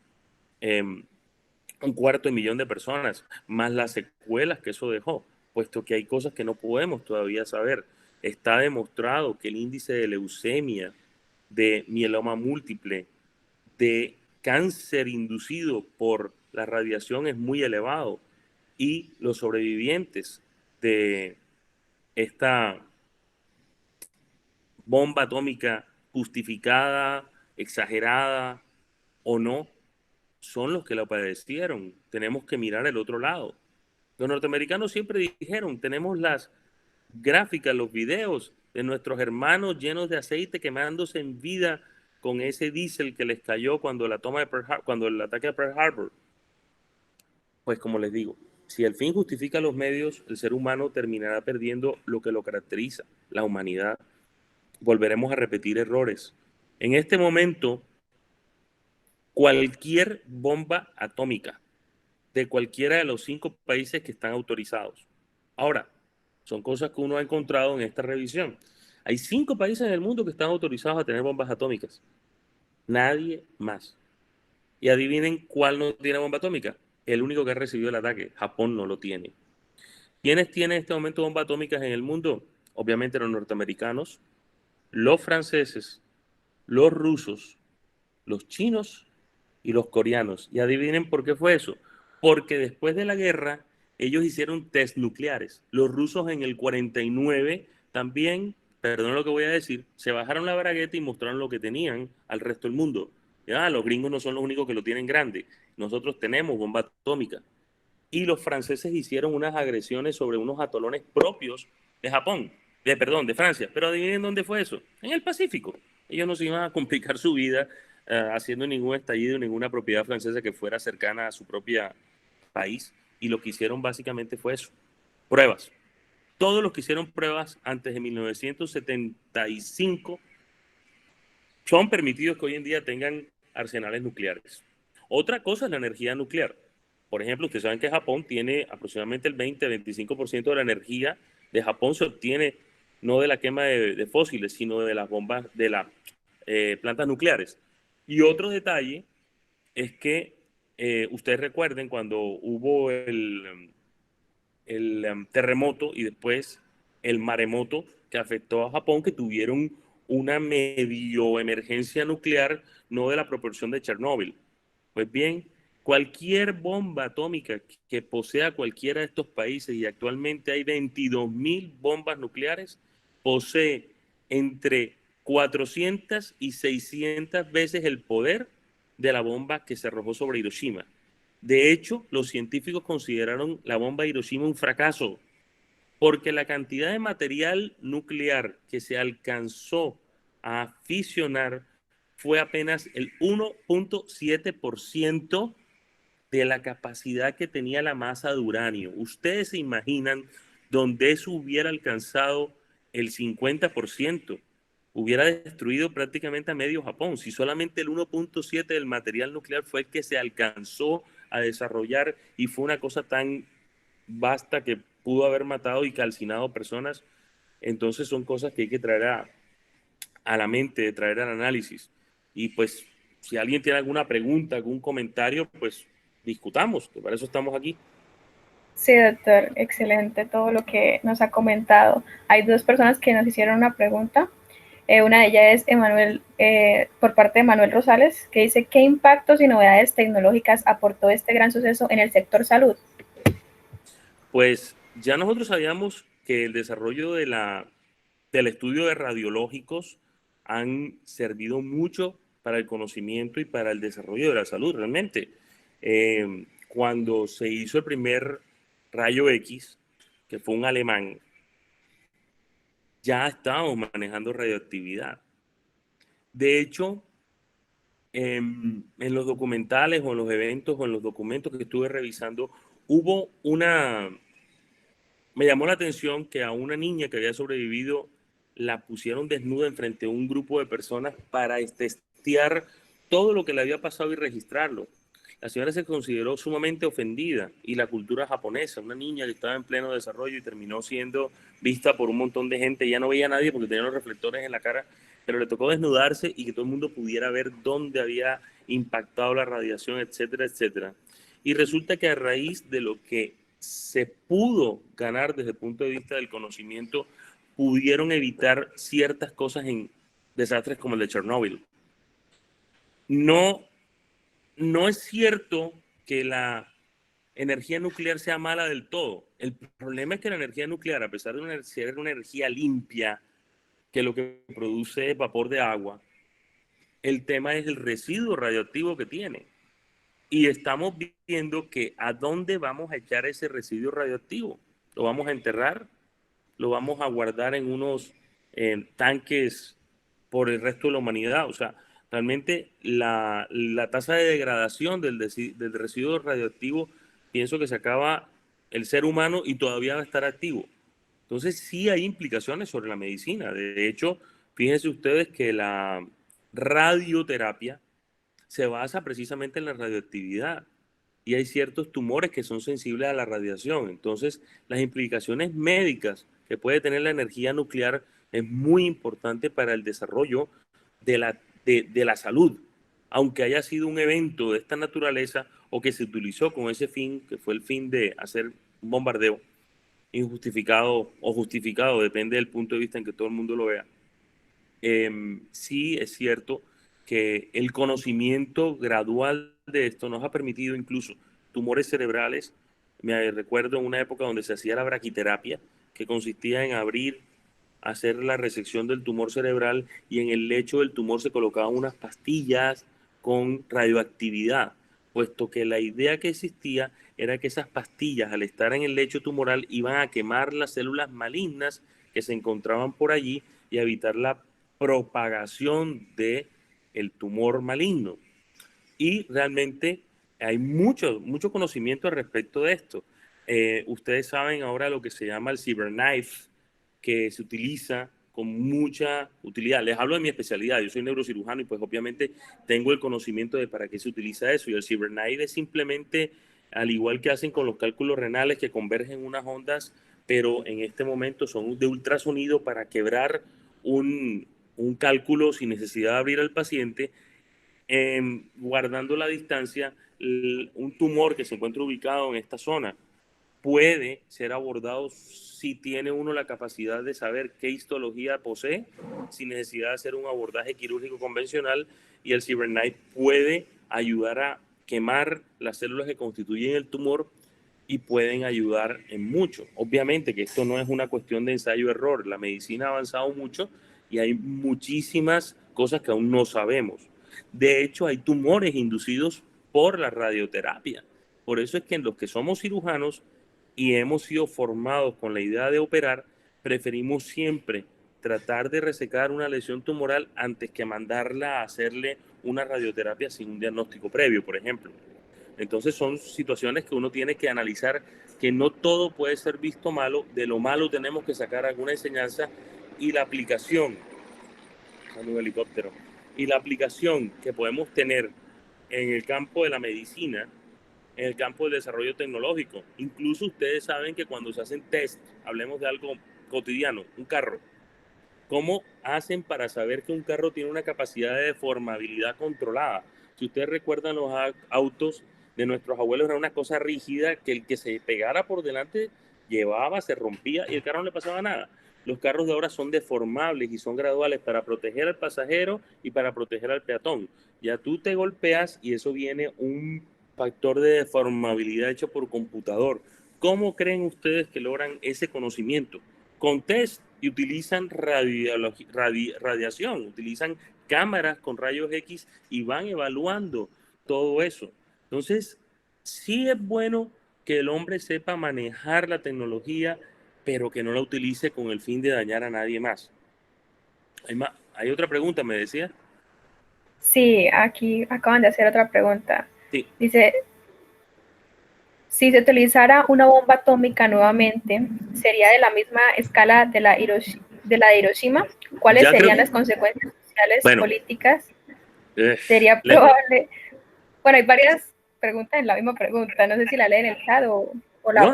250,000 de personas, más las secuelas que eso dejó, puesto que hay cosas que no podemos todavía saber. Está demostrado que el índice de leucemia, de mieloma múltiple, de cáncer inducido por la radiación es muy elevado y los sobrevivientes de esta bomba atómica justificada, exagerada o no, son los que la padecieron. Tenemos que mirar el otro lado. Los norteamericanos siempre dijeron, tenemos las gráficas, los videos de nuestros hermanos llenos de aceite quemándose en vida con ese diésel que les cayó cuando cuando el ataque a Pearl Harbor. Pues como les digo, si el fin justifica los medios, el ser humano terminará perdiendo lo que lo caracteriza, la humanidad. Volveremos a repetir errores. En este momento, cualquier bomba atómica de cualquiera de los 5 países que están autorizados. Ahora, son cosas que uno ha encontrado en esta revisión. Hay 5 países en el mundo que están autorizados a tener bombas atómicas. Nadie más. Y adivinen cuál no tiene bomba atómica. El único que ha recibido el ataque. Japón no lo tiene. ¿Quiénes tienen en este momento bombas atómicas en el mundo? Obviamente los norteamericanos, los franceses, los rusos, los chinos y los coreanos. Y adivinen por qué fue eso. Porque después de la guerra, ellos hicieron test nucleares. Los rusos en el 49 también, perdón lo que voy a decir, se bajaron la bragueta y mostraron lo que tenían al resto del mundo. Ya, los gringos no son los únicos que lo tienen grande. Nosotros tenemos bomba atómica. Y los franceses hicieron unas agresiones sobre unos atolones propios de Japón, de Francia. Pero adivinen dónde fue eso. En el Pacífico. Ellos no se iban a complicar su vida haciendo ningún estallido, ninguna propiedad francesa que fuera cercana a su propio país. Y lo que hicieron básicamente fue eso. Pruebas. Todos los que hicieron pruebas antes de 1975 son permitidos que hoy en día tengan arsenales nucleares. Otra cosa es la energía nuclear. Por ejemplo, ustedes saben que Japón tiene aproximadamente el 20-25% de la energía de Japón se obtiene no de la quema de fósiles, sino de las bombas, de las plantas nucleares. Y otro detalle es que ustedes recuerden cuando hubo el terremoto y después el maremoto que afectó a Japón, que tuvieron una medio emergencia nuclear, no de la proporción de Chernóbil. Pues bien, cualquier bomba atómica que posea cualquiera de estos países, y actualmente hay 22.000 bombas nucleares, posee entre 400 y 600 veces el poder de la bomba que se arrojó sobre Hiroshima. De hecho, los científicos consideraron la bomba de Hiroshima un fracaso, porque la cantidad de material nuclear que se alcanzó a fisionar fue apenas el 1.7% de la capacidad que tenía la masa de uranio. Ustedes se imaginan donde eso hubiera alcanzado el 50%, hubiera destruido prácticamente a medio Japón, si solamente el 1.7% del material nuclear fue el que se alcanzó a desarrollar y fue una cosa tan vasta que pudo haber matado y calcinado personas. Entonces son cosas que hay que traer a la mente, traer al análisis. Y pues si alguien tiene alguna pregunta, algún comentario, pues discutamos, que para eso estamos aquí. Sí, doctor, excelente todo lo que nos ha comentado. Hay dos personas que nos hicieron una pregunta. Una de ellas es Emanuel, por parte de Manuel Rosales, que dice: ¿qué impactos y novedades tecnológicas aportó este gran suceso en el sector salud? Pues ya nosotros sabíamos que el desarrollo del estudio de radiológicos han servido mucho para el conocimiento y para el desarrollo de la salud realmente. Cuando se hizo el primer rayo X, que fue un alemán, ya estábamos manejando radioactividad. De hecho, en los documentales o en los eventos o en los documentos que estuve revisando, me llamó la atención que a una niña que había sobrevivido la pusieron desnuda enfrente de un grupo de personas para testear todo lo que le había pasado y registrarlo. La señora se consideró sumamente ofendida, y la cultura japonesa, una niña que estaba en pleno desarrollo y terminó siendo vista por un montón de gente, ya no veía a nadie porque tenía los reflectores en la cara, pero le tocó desnudarse y que todo el mundo pudiera ver dónde había impactado la radiación, etcétera, etcétera. Y resulta que a raíz de lo que se pudo ganar desde el punto de vista del conocimiento, pudieron evitar ciertas cosas en desastres como el de Chernóbil. No es cierto que la energía nuclear sea mala del todo. El problema es que la energía nuclear, a pesar de ser una energía limpia, que lo que produce es vapor de agua, el tema es el residuo radioactivo que tiene. Y estamos viendo que a dónde vamos a echar ese residuo radioactivo. ¿Lo vamos a enterrar? ¿Lo vamos a guardar en unos tanques por el resto de la humanidad? O sea, realmente la tasa de degradación del residuo radioactivo, pienso que se acaba el ser humano y todavía va a estar activo. Entonces sí hay implicaciones sobre la medicina. De hecho, fíjense ustedes que la radioterapia se basa precisamente en la radioactividad, y hay ciertos tumores que son sensibles a la radiación. Entonces, las implicaciones médicas que puede tener la energía nuclear es muy importante para el desarrollo de la salud, aunque haya sido un evento de esta naturaleza o que se utilizó con ese fin, que fue el fin de hacer un bombardeo injustificado o justificado, depende del punto de vista en que todo el mundo lo vea. Sí es cierto que el conocimiento gradual de esto nos ha permitido incluso tumores cerebrales. Me recuerdo en una época donde se hacía la braquiterapia, que consistía en hacer la resección del tumor cerebral, y en el lecho del tumor se colocaban unas pastillas con radioactividad, puesto que la idea que existía era que esas pastillas, al estar en el lecho tumoral, iban a quemar las células malignas que se encontraban por allí y a evitar la propagación de el tumor maligno. Y realmente hay mucho conocimiento al respecto de esto. Ustedes saben ahora lo que se llama el CyberKnife, que se utiliza con mucha utilidad. Les hablo de mi especialidad, yo soy neurocirujano y pues obviamente tengo el conocimiento de para qué se utiliza eso. Y el CyberKnife es simplemente, al igual que hacen con los cálculos renales, que convergen unas ondas pero en este momento son de ultrasonido para quebrar un cálculo sin necesidad de abrir al paciente, guardando la distancia. Un tumor que se encuentra ubicado en esta zona puede ser abordado si tiene uno la capacidad de saber qué histología posee, sin necesidad de hacer un abordaje quirúrgico convencional, y el CyberKnife puede ayudar a quemar las células que constituyen el tumor y pueden ayudar en mucho. Obviamente que esto no es una cuestión de ensayo-error, la medicina ha avanzado mucho y hay muchísimas cosas que aún no sabemos. De hecho, hay tumores inducidos por la radioterapia. Por eso es que en los que somos cirujanos y hemos sido formados con la idea de operar, preferimos siempre tratar de resecar una lesión tumoral antes que mandarla a hacerle una radioterapia sin un diagnóstico previo, por ejemplo. Entonces son situaciones que uno tiene que analizar, que no todo puede ser visto malo, de lo malo tenemos que sacar alguna enseñanza, y la aplicación, un helicóptero, y la aplicación que podemos tener en el campo de la medicina, en el campo del desarrollo tecnológico. Incluso ustedes saben que cuando se hacen test, hablemos de algo cotidiano, un carro, ¿cómo hacen para saber que un carro tiene una capacidad de deformabilidad controlada? Si ustedes recuerdan, los autos de nuestros abuelos era una cosa rígida, que el que se pegara por delante llevaba, se rompía y el carro no le pasaba nada. Los carros de ahora son deformables y son graduales para proteger al pasajero y para proteger al peatón. Ya tú te golpeas y eso viene un factor de deformabilidad hecho por computador. ¿Cómo creen ustedes que logran ese conocimiento? Con test, y utilizan radiación, utilizan cámaras con rayos X y van evaluando todo eso. Entonces, sí es bueno que el hombre sepa manejar la tecnología, pero que no la utilice con el fin de dañar a nadie más. Hay otra pregunta, me decía. Sí, aquí acaban de hacer otra pregunta. Sí. Dice, si se utilizara una bomba atómica nuevamente, ¿sería de la misma escala de la de Hiroshima? ¿Cuáles serían las consecuencias sociales, políticas? ¿Sería probable? Bueno, hay varias preguntas en la misma pregunta. No sé si la leen en el chat o la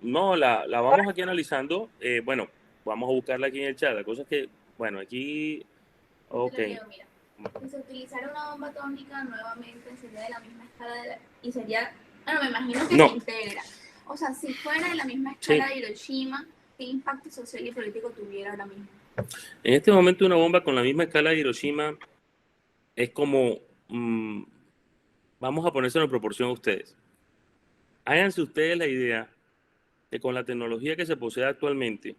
No, la vamos aquí analizando. Bueno, vamos a buscarla aquí en el chat. La cosa es que, bueno, aquí... Ok. Si se utilizara una bomba atómica nuevamente, sería de la misma escala y sería... Bueno, me imagino que se integra. O sea, si fuera de la misma escala de Hiroshima, ¿qué impacto social y político tuviera ahora mismo? En este momento, una bomba con la misma escala de Hiroshima es como... vamos a ponerse en proporción a ustedes. Háganse ustedes la idea que con la tecnología que se posee actualmente,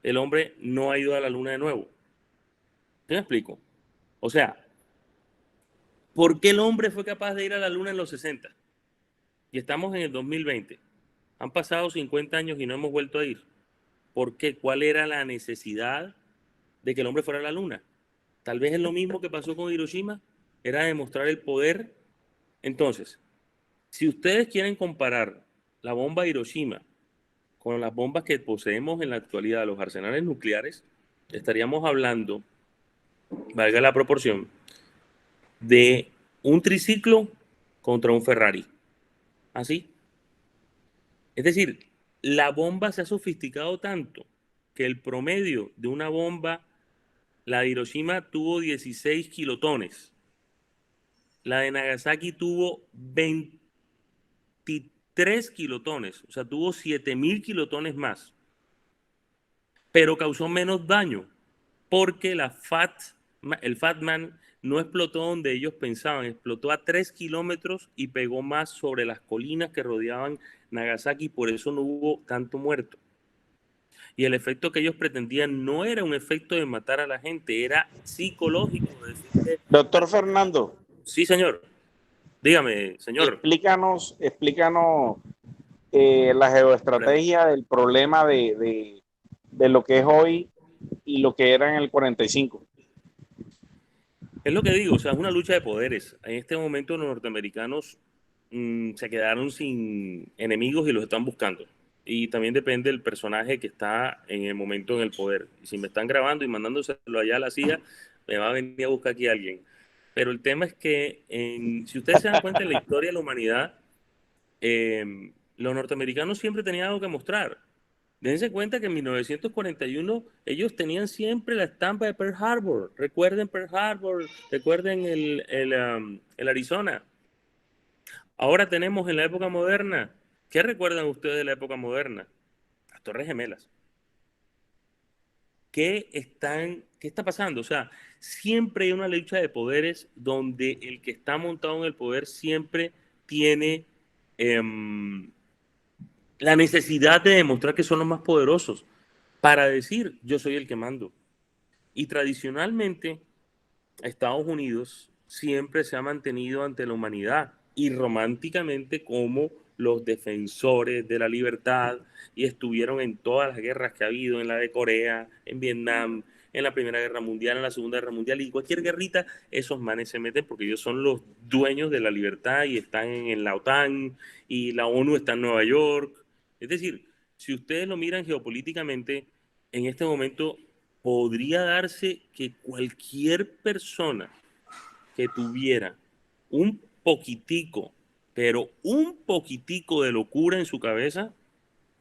el hombre no ha ido a la luna de nuevo. ¿Te me explico? O sea, ¿por qué el hombre fue capaz de ir a la luna en los 60? Y estamos en el 2020. Han pasado 50 años y no hemos vuelto a ir. ¿Por qué? ¿Cuál era la necesidad de que el hombre fuera a la luna? Tal vez es lo mismo que pasó con Hiroshima, era demostrar el poder. Entonces, si ustedes quieren comparar la bomba de Hiroshima con las bombas que poseemos en la actualidad, los arsenales nucleares, estaríamos hablando, valga la proporción, de un triciclo contra un Ferrari. ¿Así? Es decir, la bomba se ha sofisticado tanto que el promedio de una bomba, la de Hiroshima tuvo 16 kilotones, la de Nagasaki tuvo 23 kilotones, o sea, tuvo 7.000 kilotones más, pero causó menos daño porque el Fatman no explotó donde ellos pensaban, explotó a 3 kilómetros y pegó más sobre las colinas que rodeaban Nagasaki, por eso no hubo tanto muerto. Y el efecto que ellos pretendían no era un efecto de matar a la gente, era psicológico. Doctor Fernando. Sí, señor. Dígame, señor. Explícanos la geoestrategia del problema de lo que es hoy y lo que era en el 45. Es lo que digo, o sea, es una lucha de poderes. En este momento los norteamericanos se quedaron sin enemigos y los están buscando. Y también depende del personaje que está en el momento en el poder. Y si me están grabando y mandándoselo allá a la CIA, me va a venir a buscar aquí alguien. Pero el tema es que, si ustedes se dan cuenta, en la historia de la humanidad, los norteamericanos siempre tenían algo que mostrar. Dense cuenta que en 1941 ellos tenían siempre la estampa de Pearl Harbor. Recuerden Pearl Harbor, recuerden el Arizona. Ahora tenemos en la época moderna, ¿qué recuerdan ustedes de la época moderna? Las Torres Gemelas. ¿Qué está pasando? O sea, siempre hay una lucha de poderes donde el que está montado en el poder siempre tiene la necesidad de demostrar que son los más poderosos para decir yo soy el que mando. Y tradicionalmente Estados Unidos siempre se ha mantenido ante la humanidad y románticamente como los defensores de la libertad, y estuvieron en todas las guerras que ha habido, en la de Corea, en Vietnam, en la Primera Guerra Mundial, en la Segunda Guerra Mundial, y cualquier guerrita, esos manes se meten porque ellos son los dueños de la libertad y están en la OTAN y la ONU está en Nueva York. Es decir, si ustedes lo miran geopolíticamente, en este momento podría darse que cualquier persona que tuviera un poquitico, pero un poquitico de locura en su cabeza,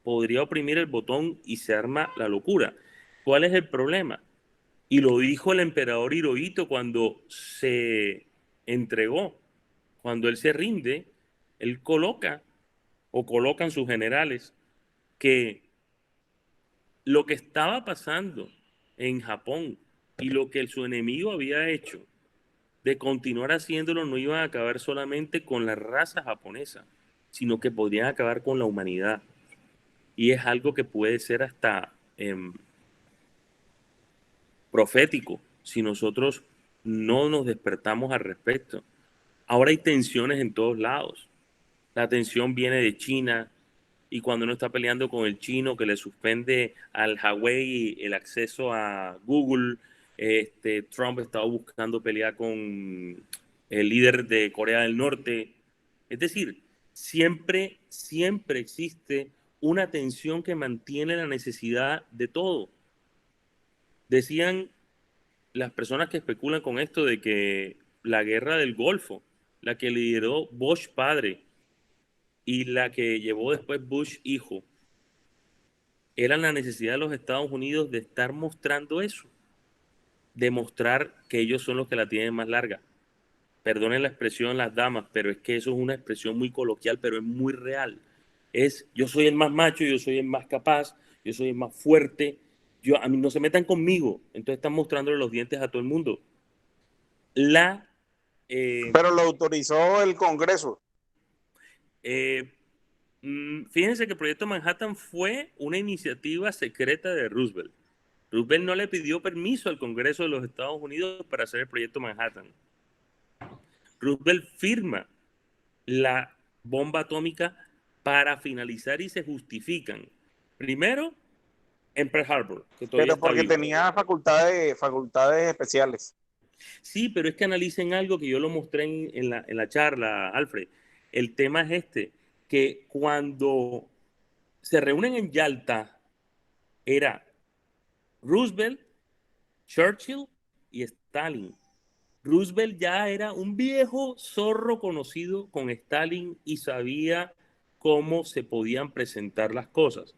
podría oprimir el botón y se arma la locura. ¿Cuál es el problema? Y lo dijo el emperador Hirohito cuando se entregó, cuando él se rinde, él colocan sus generales que lo que estaba pasando en Japón y lo que su enemigo había hecho de continuar haciéndolo no iba a acabar solamente con la raza japonesa, sino que podrían acabar con la humanidad. Y es algo que puede ser hasta profético si nosotros no nos despertamos al respecto. Ahora hay tensiones en todos lados. La tensión viene de China, y cuando uno está peleando con el chino que le suspende al Huawei el acceso a Google, Trump estaba buscando pelear con el líder de Corea del Norte. Es decir, siempre existe una tensión que mantiene la necesidad de todo. Decían las personas que especulan con esto de que la guerra del Golfo, la que lideró Bush padre y la que llevó después Bush hijo, era la necesidad de los Estados Unidos de estar mostrando eso, de mostrar que ellos son los que la tienen más larga. Perdonen la expresión las damas, pero es que eso es una expresión muy coloquial, pero es muy real. Es yo soy el más macho, yo soy el más capaz, yo soy el más fuerte, a mí no se metan conmigo. Entonces están mostrándole los dientes a todo el mundo. Pero lo autorizó el Congreso. Fíjense que el Proyecto Manhattan fue una iniciativa secreta de Roosevelt. Roosevelt no le pidió permiso al Congreso de los Estados Unidos para hacer el Proyecto Manhattan. Roosevelt firma la bomba atómica para finalizar y se justifican. Primero, en Pearl Harbor, que todavía pero porque está vivo. tenía facultades especiales. Sí, pero es que analicen algo que yo lo mostré en la charla, Alfred. El tema es que cuando se reúnen en Yalta, era Roosevelt, Churchill y Stalin. Roosevelt ya era un viejo zorro conocido con Stalin y sabía cómo se podían presentar las cosas.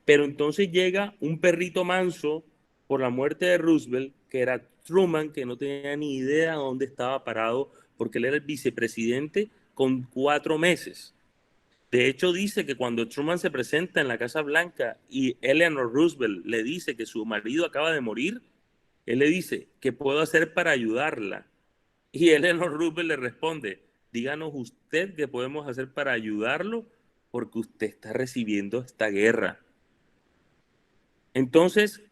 Pero entonces llega un perrito manso por la muerte de Roosevelt, que era Truman, que no tenía ni idea de dónde estaba parado, porque él era el vicepresidente con 4 meses. De hecho, dice que cuando Truman se presenta en la Casa Blanca y Eleanor Roosevelt le dice que su marido acaba de morir, él le dice, ¿qué puedo hacer para ayudarla? Y Eleanor Roosevelt le responde, díganos usted qué podemos hacer para ayudarlo, porque usted está recibiendo esta guerra. Entonces,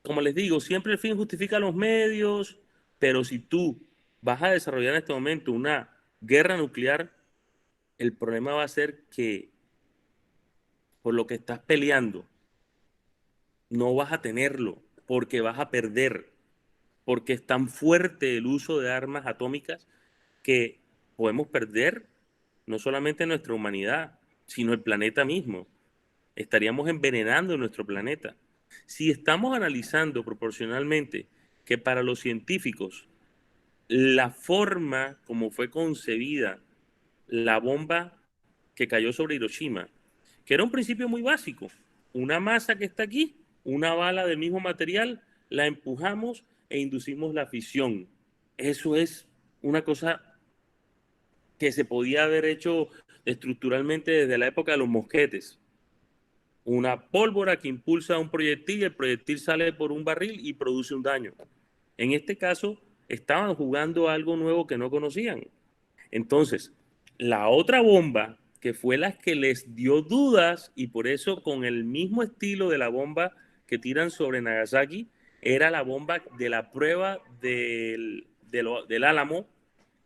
como les digo, siempre el fin justifica los medios, pero si tú vas a desarrollar en este momento una guerra nuclear, el problema va a ser que por lo que estás peleando, no vas a tenerlo, porque vas a perder, porque es tan fuerte el uso de armas atómicas que podemos perder no solamente nuestra humanidad, sino el planeta mismo. Estaríamos envenenando nuestro planeta. Si estamos analizando proporcionalmente que para los científicos la forma como fue concebida la bomba que cayó sobre Hiroshima, que era un principio muy básico, una masa que está aquí, una bala del mismo material, la empujamos e inducimos la fisión. Eso es una cosa que se podía haber hecho estructuralmente desde la época de los mosquetes. Una pólvora que impulsa un proyectil, el proyectil sale por un barril y produce un daño. En este caso, estaban jugando algo nuevo que no conocían. Entonces, la otra bomba, que fue la que les dio dudas, y por eso con el mismo estilo de la bomba que tiran sobre Nagasaki, era la bomba de la prueba del Álamo,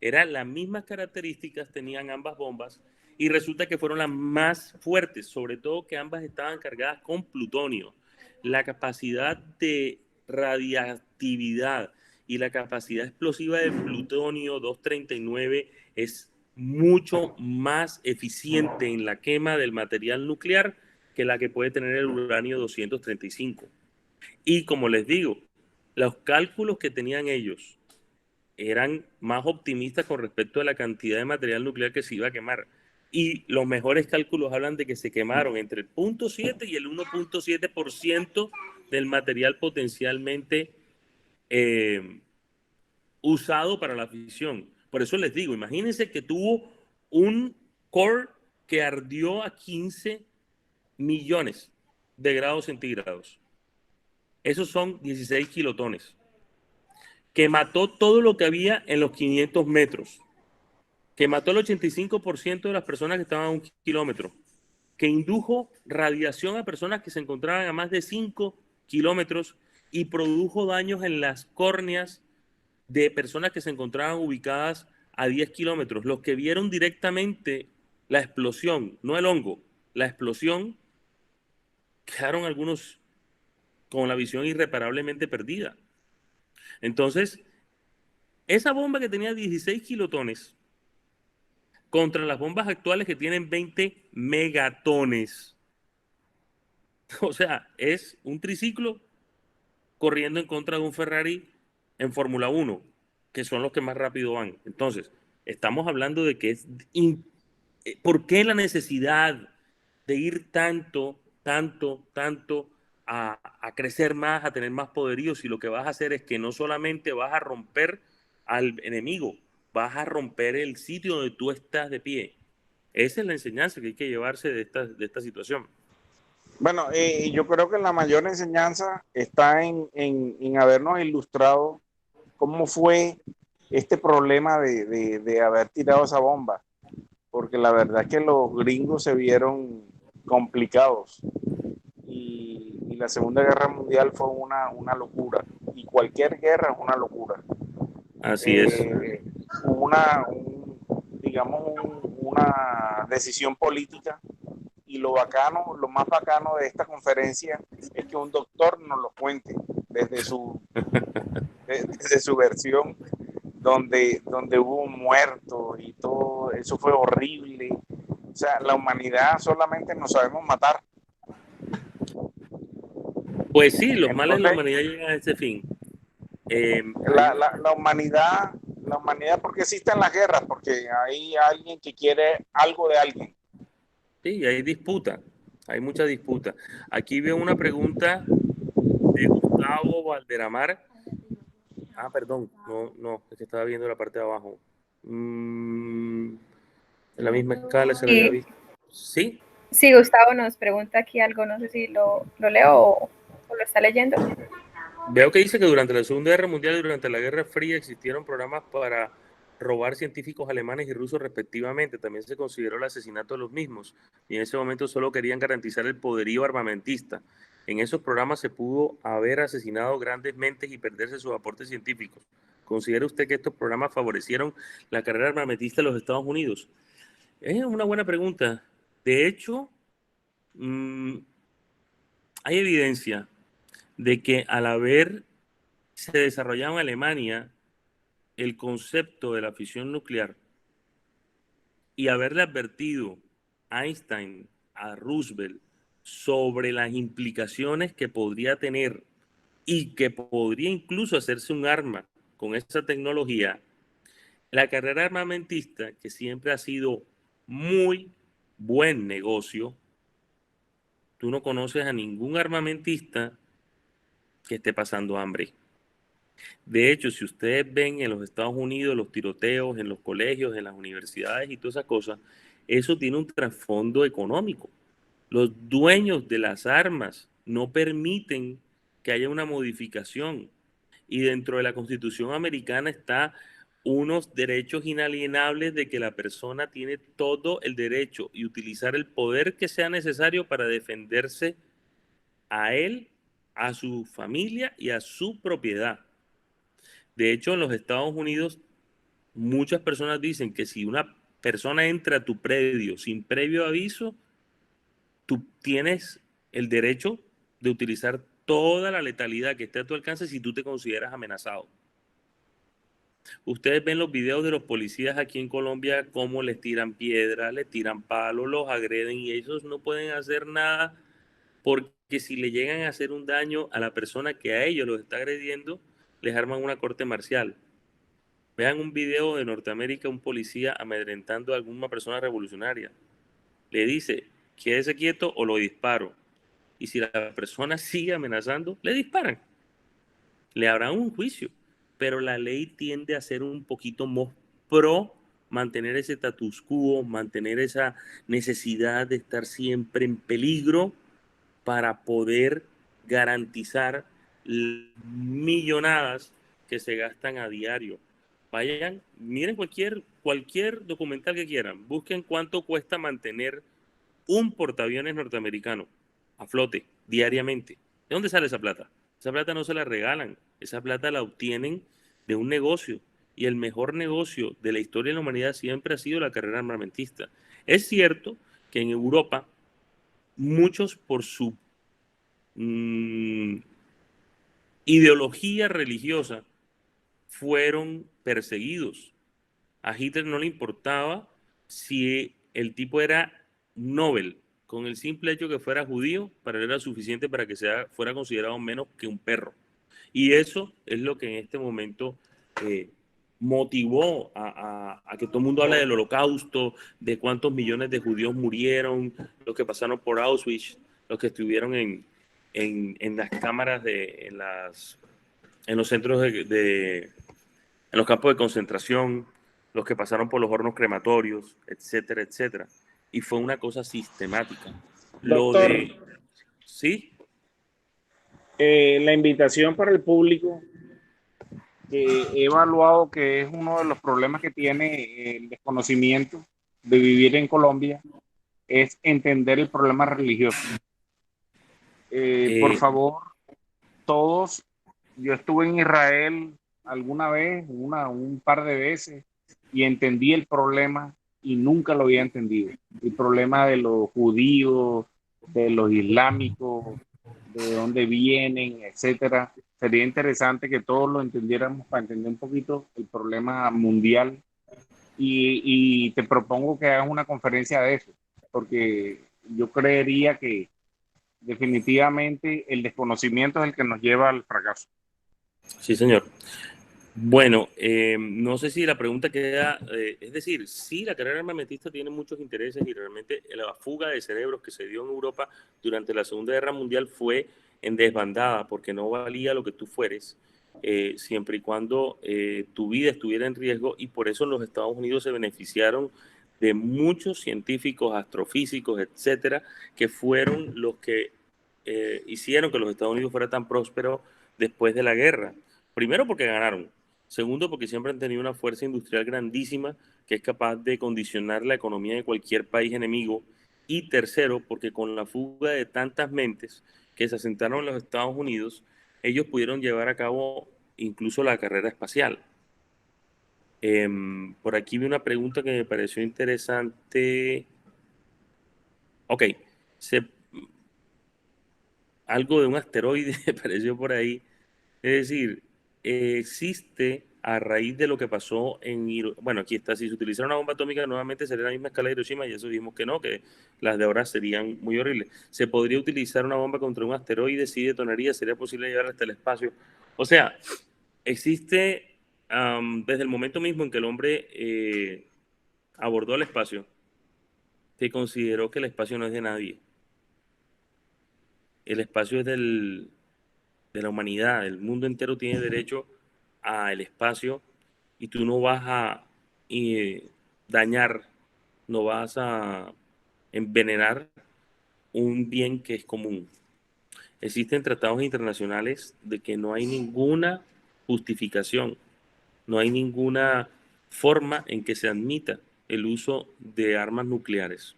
eran las mismas características, tenían ambas bombas, y resulta que fueron las más fuertes, sobre todo que ambas estaban cargadas con plutonio. La capacidad de radiactividad y la capacidad explosiva del plutonio 239 es mucho más eficiente en la quema del material nuclear que la que puede tener el uranio 235. Y como les digo, los cálculos que tenían ellos eran más optimistas con respecto a la cantidad de material nuclear que se iba a quemar. Y los mejores cálculos hablan de que se quemaron entre el 0.7 y el 1.7% del material potencialmente usado para la fisión. Por eso les digo, imagínense que tuvo un core que ardió a 15 millones de grados centígrados. Esos son 16 kilotones. Que mató todo lo que había en los 500 metros. Que mató el 85% de las personas que estaban a 1 kilómetro. Que indujo radiación a personas que se encontraban a más de 5 kilómetros y produjo daños en las córneas de personas que se encontraban ubicadas a 10 kilómetros. Los que vieron directamente la explosión, no el hongo, la explosión, quedaron algunos con la visión irreparablemente perdida. Entonces, esa bomba que tenía 16 kilotones contra las bombas actuales que tienen 20 megatones. O sea, es un triciclo corriendo en contra de un Ferrari en Fórmula 1, que son los que más rápido van. Entonces, estamos hablando de que es... ¿Por qué la necesidad de ir tanto a crecer más, a tener más poderío, si lo que vas a hacer es que no solamente vas a romper al enemigo, vas a romper el sitio donde tú estás de pie? Esa es la enseñanza que hay que llevarse de esta situación. Bueno, yo creo que la mayor enseñanza está en habernos ilustrado cómo fue este problema de haber tirado esa bomba, porque la verdad es que los gringos se vieron complicados y la Segunda Guerra Mundial fue una locura, y cualquier guerra es una locura. Así es. Digamos, una decisión política. Y lo más bacano de esta conferencia es que un doctor nos lo cuente desde su versión, donde hubo un muerto y todo, eso fue horrible. O sea, la humanidad solamente nos sabemos matar. Pues sí, los males de la humanidad llegan a ese fin. La humanidad, ¿por qué existen las guerras? Porque hay alguien que quiere algo de alguien. Sí, hay disputa, hay mucha disputa. Aquí veo una pregunta de Gustavo Valderamar. Ah, perdón, no, es que estaba viendo la parte de abajo. En la misma escala se lo había visto. ¿Sí? Sí, Gustavo nos pregunta aquí algo, no sé si lo leo o lo está leyendo. Veo que dice que durante la Segunda Guerra Mundial y durante la Guerra Fría existieron programas para robar científicos alemanes y rusos respectivamente. También se consideró el asesinato de los mismos y en ese momento solo querían garantizar el poderío armamentista. En esos programas se pudo haber asesinado grandes mentes y perderse sus aportes científicos. ¿Considera usted que estos programas favorecieron la carrera armamentista de los Estados Unidos? Es una buena pregunta. De hecho, hay evidencia de que al haber se desarrollado en Alemania el concepto de la fisión nuclear y haberle advertido a Einstein, a Roosevelt, sobre las implicaciones que podría tener y que podría incluso hacerse un arma con esa tecnología, la carrera armamentista, que siempre ha sido muy buen negocio, tú no conoces a ningún armamentista que esté pasando hambre. De hecho, si ustedes ven en los Estados Unidos los tiroteos en los colegios, en las universidades y todas esas cosas, eso tiene un trasfondo económico. Los dueños de las armas no permiten que haya una modificación. Y dentro de la Constitución americana está unos derechos inalienables de que la persona tiene todo el derecho y utilizar el poder que sea necesario para defenderse a él, a su familia y a su propiedad. De hecho, en los Estados Unidos, muchas personas dicen que si una persona entra a tu predio sin previo aviso, tú tienes el derecho de utilizar toda la letalidad que esté a tu alcance si tú te consideras amenazado. Ustedes ven los videos de los policías aquí en Colombia, cómo les tiran piedras, les tiran palos, los agreden y ellos no pueden hacer nada porque si le llegan a hacer un daño a la persona que a ellos los está agrediendo, les arman una corte marcial. Vean un video de Norteamérica, un policía amedrentando a alguna persona revolucionaria. Le dice, quédese quieto o lo disparo. Y si la persona sigue amenazando, le disparan. Le habrán un juicio. Pero la ley tiende a ser un poquito más pro mantener ese status quo, mantener esa necesidad de estar siempre en peligro para poder garantizar millonadas que se gastan a diario. Vayan, miren cualquier documental que quieran, busquen cuánto cuesta mantener un portaaviones norteamericano a flote diariamente. ¿De dónde sale esa plata? Esa plata no se la regalan, esa plata la obtienen de un negocio. Y el mejor negocio de la historia de la humanidad siempre ha sido la carrera armamentista. Es cierto que en Europa, muchos por su ideología religiosa fueron perseguidos. A Hitler no le importaba si el tipo era Nobel. Con el simple hecho que fuera judío, para él era suficiente para que fuera considerado menos que un perro. Y eso es lo que en este momento motivó a que todo el mundo hable del holocausto, de cuántos millones de judíos murieron, los que pasaron por Auschwitz, los que estuvieron en las cámaras, en los centros en los campos de concentración, los que pasaron por los hornos crematorios, etcétera, etcétera. Y fue una cosa sistemática. Doctor, ¿Sí? La invitación para el público, que he evaluado que es uno de los problemas que tiene el desconocimiento de vivir en Colombia, es entender el problema religioso. Por favor, todos, yo estuve en Israel alguna vez, un par de veces, y entendí el problema y nunca lo había entendido. El problema de los judíos, de los islámicos, de dónde vienen, etcétera. Sería interesante que todos lo entendiéramos para entender un poquito el problema mundial. Y te propongo que hagas una conferencia de eso, porque yo creería que definitivamente el desconocimiento es el que nos lleva al fracaso. Sí, señor. Bueno, no sé si la pregunta queda, es decir, sí, la carrera armamentista tiene muchos intereses y realmente la fuga de cerebros que se dio en Europa durante la Segunda Guerra Mundial fue en desbandada, porque no valía lo que tú fueres, siempre y cuando tu vida estuviera en riesgo, y por eso los Estados Unidos se beneficiaron de muchos científicos, astrofísicos, etcétera, que fueron los que hicieron que los Estados Unidos fuera tan próspero después de la guerra. Primero porque ganaron. Segundo, porque siempre han tenido una fuerza industrial grandísima que es capaz de condicionar la economía de cualquier país enemigo. Y tercero, porque con la fuga de tantas mentes que se asentaron en los Estados Unidos, ellos pudieron llevar a cabo incluso la carrera espacial. Por aquí vi una pregunta que me pareció interesante. Ok, algo de un asteroide me pareció por ahí. Es decir, existe a raíz de lo que pasó bueno, aquí está, si se utilizara una bomba atómica nuevamente sería la misma escala de Hiroshima, y eso dijimos que no, que las de ahora serían muy horribles. ¿Se podría utilizar una bomba contra un asteroide? Si detonaría, ¿sería posible llevarla hasta el espacio? O sea, existe desde el momento mismo en que el hombre abordó el espacio, se consideró que el espacio no es de nadie. el espacio es de la humanidad, el mundo entero tiene derecho al espacio y tú no vas a dañar, no vas a envenenar un bien que es común. Existen tratados internacionales de que no hay ninguna justificación, no hay ninguna forma en que se admita el uso de armas nucleares.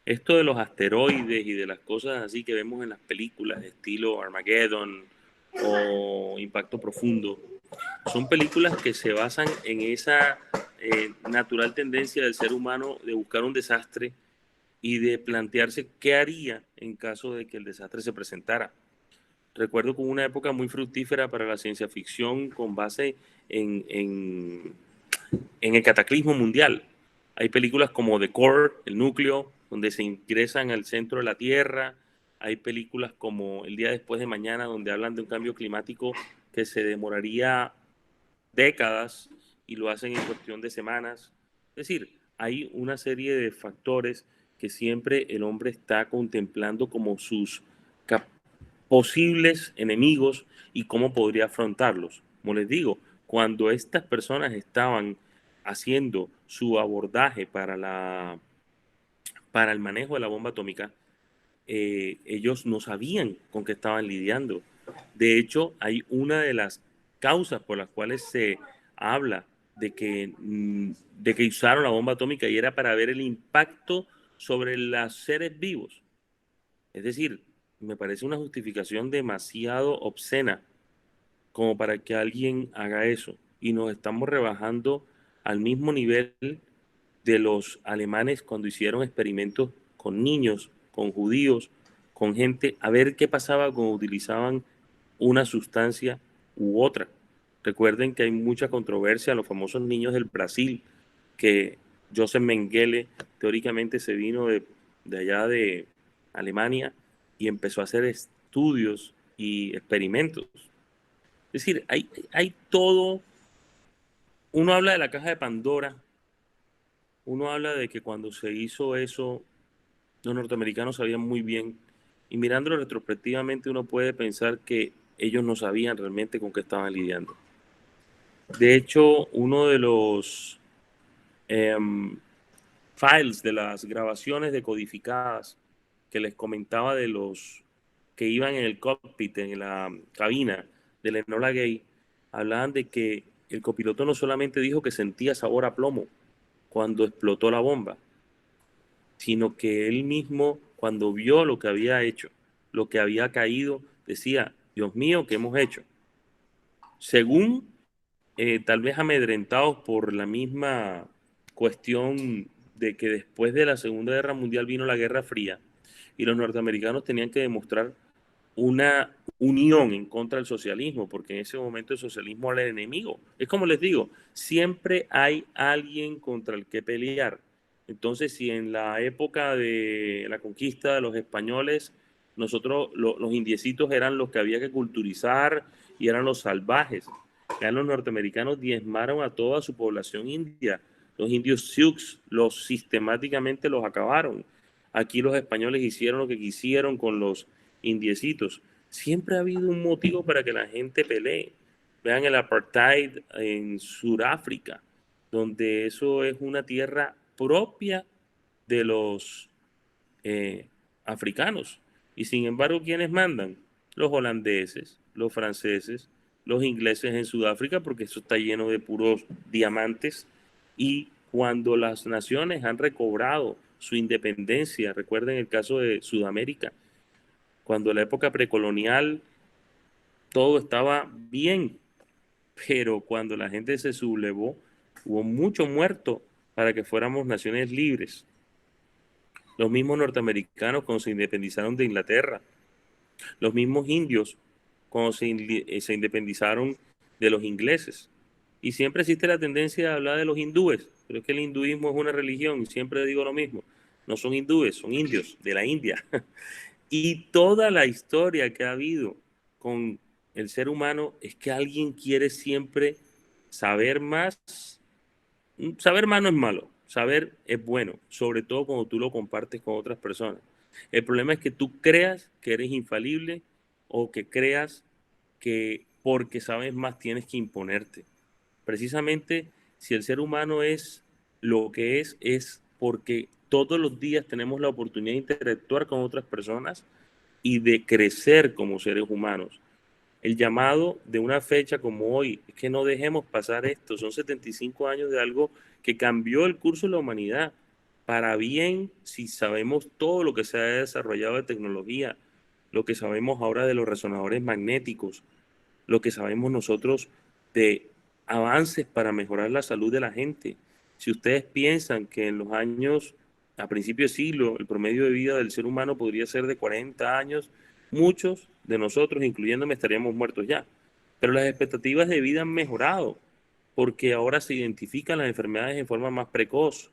Esto de los asteroides y de las cosas así que vemos en las películas, estilo Armageddon o Impacto Profundo, son películas que se basan en esa natural tendencia del ser humano de buscar un desastre y de plantearse qué haría en caso de que el desastre se presentara. Recuerdo como una época muy fructífera para la ciencia ficción con base en el cataclismo mundial. Hay películas como The Core, El Núcleo, donde se ingresan al centro de la Tierra. Hay películas como El Día Después de Mañana, donde hablan de un cambio climático que se demoraría décadas y lo hacen en cuestión de semanas. Es decir, hay una serie de factores que siempre el hombre está contemplando como sus posibles enemigos y cómo podría afrontarlos. Como les digo, cuando estas personas estaban haciendo su abordaje para el manejo de la bomba atómica, ellos no sabían con qué estaban lidiando. De hecho, hay una de las causas por las cuales se habla de que usaron la bomba atómica y era para ver el impacto sobre los seres vivos. Es decir, me parece una justificación demasiado obscena como para que alguien haga eso. Y nos estamos rebajando al mismo nivel de los alemanes cuando hicieron experimentos con niños, con judíos, con gente, a ver qué pasaba cuando utilizaban una sustancia u otra. Recuerden que hay mucha controversia en los famosos niños del Brasil, que Joseph Mengele teóricamente se vino de allá de Alemania y empezó a hacer estudios y experimentos. Es decir, hay todo. Uno habla de la caja de Pandora, uno habla de que cuando se hizo eso, los norteamericanos sabían muy bien, y mirándolo retrospectivamente uno puede pensar que ellos no sabían realmente con qué estaban lidiando. De hecho, uno de los files de las grabaciones decodificadas que les comentaba de los que iban en el cockpit, en la cabina del Enola Gay, hablaban de que el copiloto no solamente dijo que sentía sabor a plomo cuando explotó la bomba, sino que él mismo, cuando vio lo que había hecho, lo que había caído, decía, Dios mío, ¿qué hemos hecho? Según tal vez amedrentados por la misma cuestión de que después de la Segunda Guerra Mundial vino la Guerra Fría y los norteamericanos tenían que demostrar una unión en contra del socialismo, porque en ese momento el socialismo era el enemigo. Es como les digo, siempre hay alguien contra el que pelear. Entonces, si en la época de la conquista de los españoles, nosotros, los indiecitos eran los que había que culturizar y eran los salvajes. Ya los norteamericanos diezmaron a toda su población india. Los indios Sioux los sistemáticamente los acabaron. Aquí los españoles hicieron lo que quisieron con los indiecitos. Siempre ha habido un motivo para que la gente pelee. Vean el apartheid en Sudáfrica, donde eso es una tierra propia de los africanos. Y sin embargo, ¿quiénes mandan? Los holandeses, los franceses, los ingleses en Sudáfrica, porque eso está lleno de puros diamantes. Y cuando las naciones han recobrado su independencia, recuerden el caso de Sudamérica, cuando en la época precolonial todo estaba bien, pero cuando la gente se sublevó, hubo mucho muerto para que fuéramos naciones libres. Los mismos norteamericanos cuando se independizaron de Inglaterra, los mismos indios cuando se independizaron de los ingleses. Y siempre existe la tendencia de hablar de los hindúes, pero es que el hinduismo es una religión, y siempre digo lo mismo, no son hindúes, son indios de la India. Y toda la historia que ha habido con el ser humano es que alguien quiere siempre saber más. Saber más no es malo, saber es bueno, sobre todo cuando tú lo compartes con otras personas. El problema es que tú creas que eres infalible o que creas que porque sabes más tienes que imponerte. Precisamente, si el ser humano es lo que es porque todos los días tenemos la oportunidad de interactuar con otras personas y de crecer como seres humanos. El llamado de una fecha como hoy es que no dejemos pasar esto. Son 75 años de algo que cambió el curso de la humanidad para bien, si sabemos todo lo que se ha desarrollado de tecnología, lo que sabemos ahora de los resonadores magnéticos, lo que sabemos nosotros de avances para mejorar la salud de la gente. Si ustedes piensan que en los años, a principios de siglo, el promedio de vida del ser humano podría ser de 40 años, muchos de nosotros, incluyéndome, estaríamos muertos ya. Pero las expectativas de vida han mejorado porque ahora se identifican las enfermedades en forma más precoz,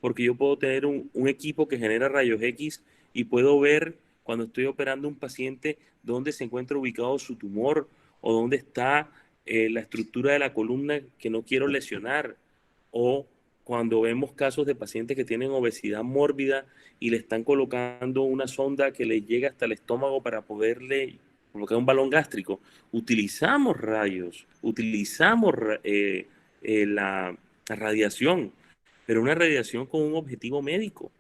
porque yo puedo tener un equipo que genera rayos X y puedo ver cuando estoy operando a un paciente dónde se encuentra ubicado su tumor o dónde está la estructura de la columna que no quiero lesionar, o cuando vemos casos de pacientes que tienen obesidad mórbida y le están colocando una sonda que les llega hasta el estómago para poderle colocar un balón gástrico. Utilizamos rayos, utilizamos la radiación, pero una radiación con un objetivo médico.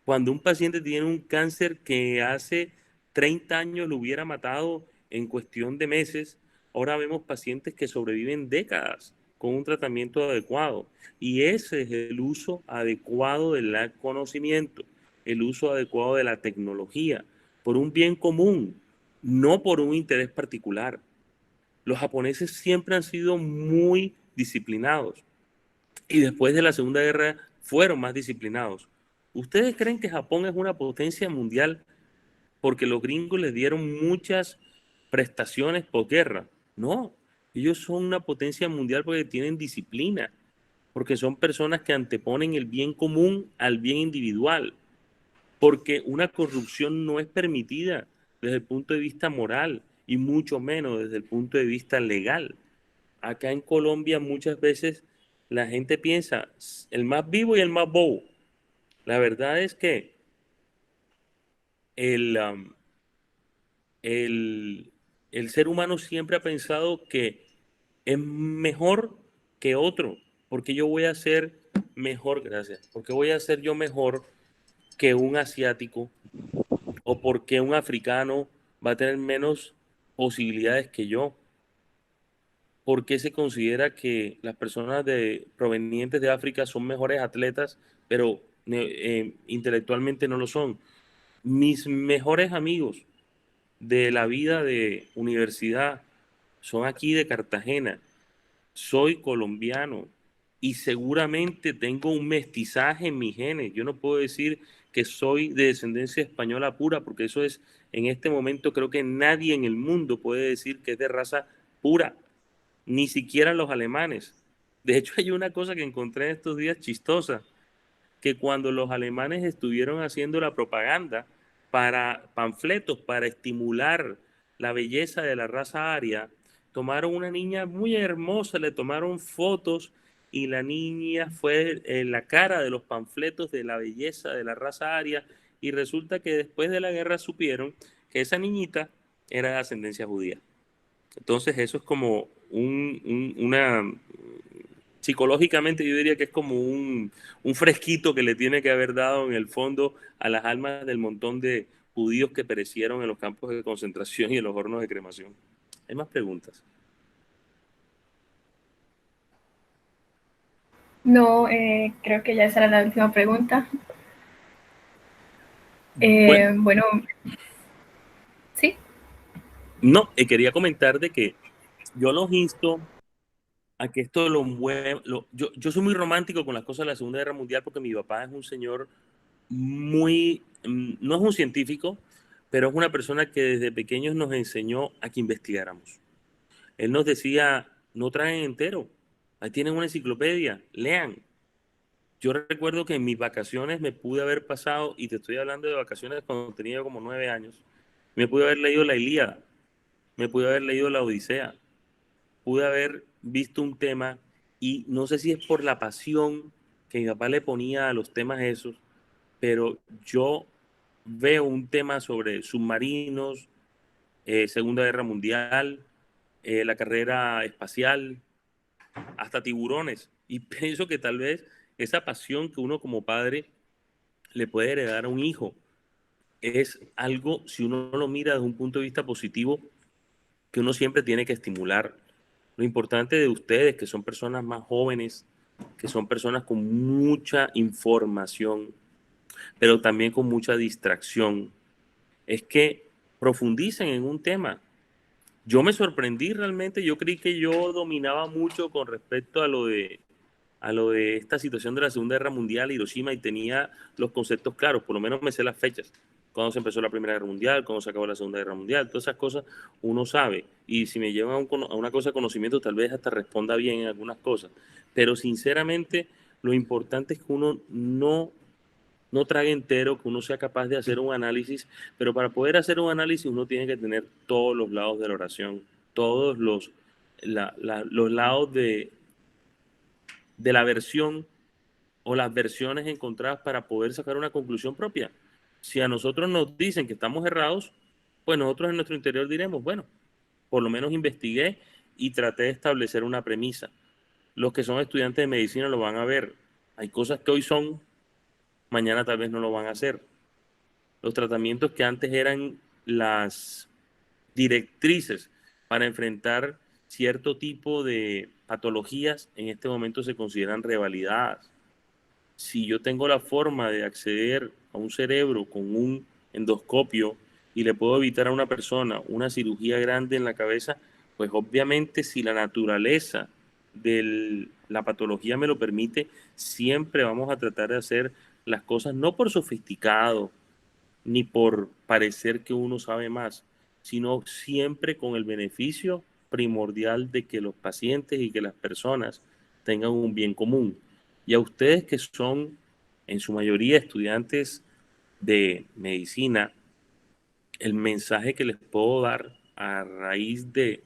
Cuando un paciente tiene un cáncer que hace 30 años lo hubiera matado en cuestión de meses, ahora vemos pacientes que sobreviven décadas con un tratamiento adecuado. Y ese es el uso adecuado del conocimiento, el uso adecuado de la tecnología, por un bien común, no por un interés particular. Los japoneses siempre han sido muy disciplinados y después de la Segunda Guerra fueron más disciplinados. ¿Ustedes creen que Japón es una potencia mundial porque los gringos les dieron muchas prestaciones por guerra? No, ellos son una potencia mundial porque tienen disciplina, porque son personas que anteponen el bien común al bien individual, porque una corrupción no es permitida desde el punto de vista moral y mucho menos desde el punto de vista legal. Acá en Colombia muchas veces la gente piensa el más vivo y el más bobo. La verdad es que el, um, el, el ser humano siempre ha pensado que es mejor que otro, porque yo voy a ser mejor, gracias, porque voy a ser yo mejor que un asiático o porque un africano va a tener menos posibilidades que yo. ¿Por qué se considera que las personas provenientes de África son mejores atletas, pero intelectualmente no lo son? Mis mejores amigos de la vida de universidad son aquí de Cartagena. Soy colombiano y seguramente tengo un mestizaje en mis genes. Yo no puedo decir que soy de descendencia española pura, porque eso es, en este momento creo que nadie en el mundo puede decir que es de raza pura, ni siquiera los alemanes. De hecho, hay una cosa que encontré estos días chistosa, que cuando los alemanes estuvieron haciendo la propaganda para panfletos, para estimular la belleza de la raza aria, tomaron una niña muy hermosa, le tomaron fotos y la niña fue en la cara de los panfletos de la belleza de la raza aria, y resulta que después de la guerra supieron que esa niñita era de ascendencia judía. Entonces eso es como una, psicológicamente yo diría que es como un fresquito que le tiene que haber dado en el fondo a las almas del montón de judíos que perecieron en los campos de concentración y en los hornos de cremación. ¿Hay más preguntas? No, creo que ya esa era la última pregunta. Bueno, ¿sí? No, quería comentar de que yo los insto a que esto lo mueva. Yo soy muy romántico con las cosas de la Segunda Guerra Mundial porque mi papá es un señor muy, no es un científico, pero es una persona que desde pequeños nos enseñó a que investigáramos. Él nos decía, no traen entero, ahí tienen una enciclopedia, lean. Yo recuerdo que en mis vacaciones me pude haber pasado, y te estoy hablando de vacaciones cuando tenía como 9 años, me pude haber leído la Ilíada, me pude haber leído la Odisea, pude haber visto un tema, y no sé si es por la pasión que mi papá le ponía a los temas esos, pero yo veo un tema sobre submarinos, Segunda Guerra Mundial, la carrera espacial, hasta tiburones. Y pienso que tal vez esa pasión que uno como padre le puede heredar a un hijo es algo, si uno lo mira desde un punto de vista positivo, que uno siempre tiene que estimular. Lo importante de ustedes, que son personas más jóvenes, que son personas con mucha información, pero también con mucha distracción, es que profundicen en un tema. Yo me sorprendí realmente, yo creí que yo dominaba mucho con respecto a lo de esta situación de la Segunda Guerra Mundial, Hiroshima, y tenía los conceptos claros, por lo menos me sé las fechas, cuando se empezó la Primera Guerra Mundial, cuando se acabó la Segunda Guerra Mundial, todas esas cosas uno sabe, y si me llevan a una cosa de conocimiento, tal vez hasta responda bien en algunas cosas, pero sinceramente lo importante es que uno no trague entero, que uno sea capaz de hacer un análisis, pero para poder hacer un análisis uno tiene que tener todos los lados de la oración, todos los lados de la versión o las versiones encontradas para poder sacar una conclusión propia. Si a nosotros nos dicen que estamos errados, pues nosotros en nuestro interior diremos, bueno, por lo menos investigué y traté de establecer una premisa. Los que son estudiantes de medicina lo van a ver. Hay cosas que hoy son, mañana tal vez no lo van a hacer. Los tratamientos que antes eran las directrices para enfrentar cierto tipo de patologías, en este momento se consideran revalidadas. Si yo tengo la forma de acceder a un cerebro con un endoscopio y le puedo evitar a una persona una cirugía grande en la cabeza, pues obviamente si la naturaleza de la patología me lo permite, siempre vamos a tratar de hacer las cosas no por sofisticado, ni por parecer que uno sabe más, sino siempre con el beneficio primordial de que los pacientes y que las personas tengan un bien común. Y a ustedes que son en su mayoría estudiantes de medicina, el mensaje que les puedo dar a raíz de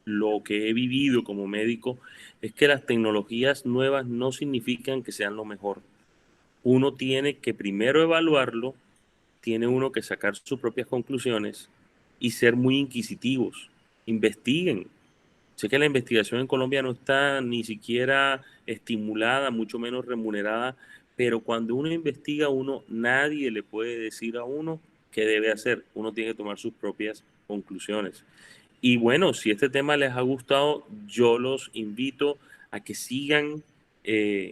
lo que he vivido como médico es que las tecnologías nuevas no significan que sean lo mejor. Uno tiene que primero evaluarlo, tiene uno que sacar sus propias conclusiones y ser muy inquisitivos. Investiguen. Sé que la investigación en Colombia no está ni siquiera estimulada, mucho menos remunerada, pero cuando uno investiga, nadie le puede decir a uno qué debe hacer. Uno tiene que tomar sus propias conclusiones. Y bueno, si este tema les ha gustado, yo los invito a que sigan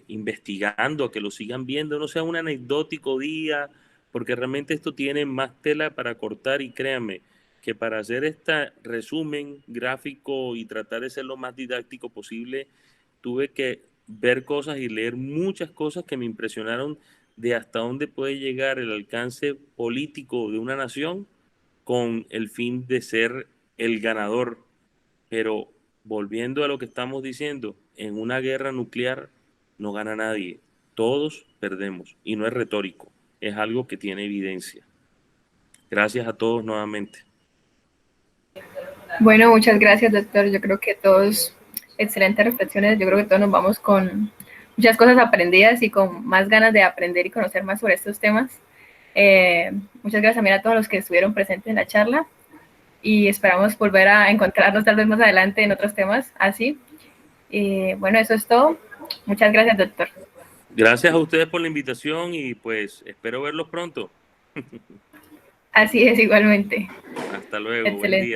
investigando, a que lo sigan viendo, no sea un anecdótico día, porque realmente esto tiene más tela para cortar y créanme que para hacer este resumen gráfico y tratar de ser lo más didáctico posible, tuve que ver cosas y leer muchas cosas que me impresionaron de hasta dónde puede llegar el alcance político de una nación con el fin de ser el ganador. Pero volviendo a lo que estamos diciendo, en una guerra nuclear no gana nadie, todos perdemos y no es retórico, es algo que tiene evidencia. Gracias a todos nuevamente. Bueno, muchas gracias, doctor. Yo creo que todos, excelentes reflexiones. Yo creo que todos nos vamos con muchas cosas aprendidas y con más ganas de aprender y conocer más sobre estos temas. Muchas gracias también a todos los que estuvieron presentes en la charla y esperamos volver a encontrarnos tal vez más adelante en otros temas así. Bueno, eso es todo. Muchas gracias, doctor. Gracias a ustedes por la invitación y pues espero verlos pronto. Así es, igualmente. Hasta luego. Excelente. Buen día.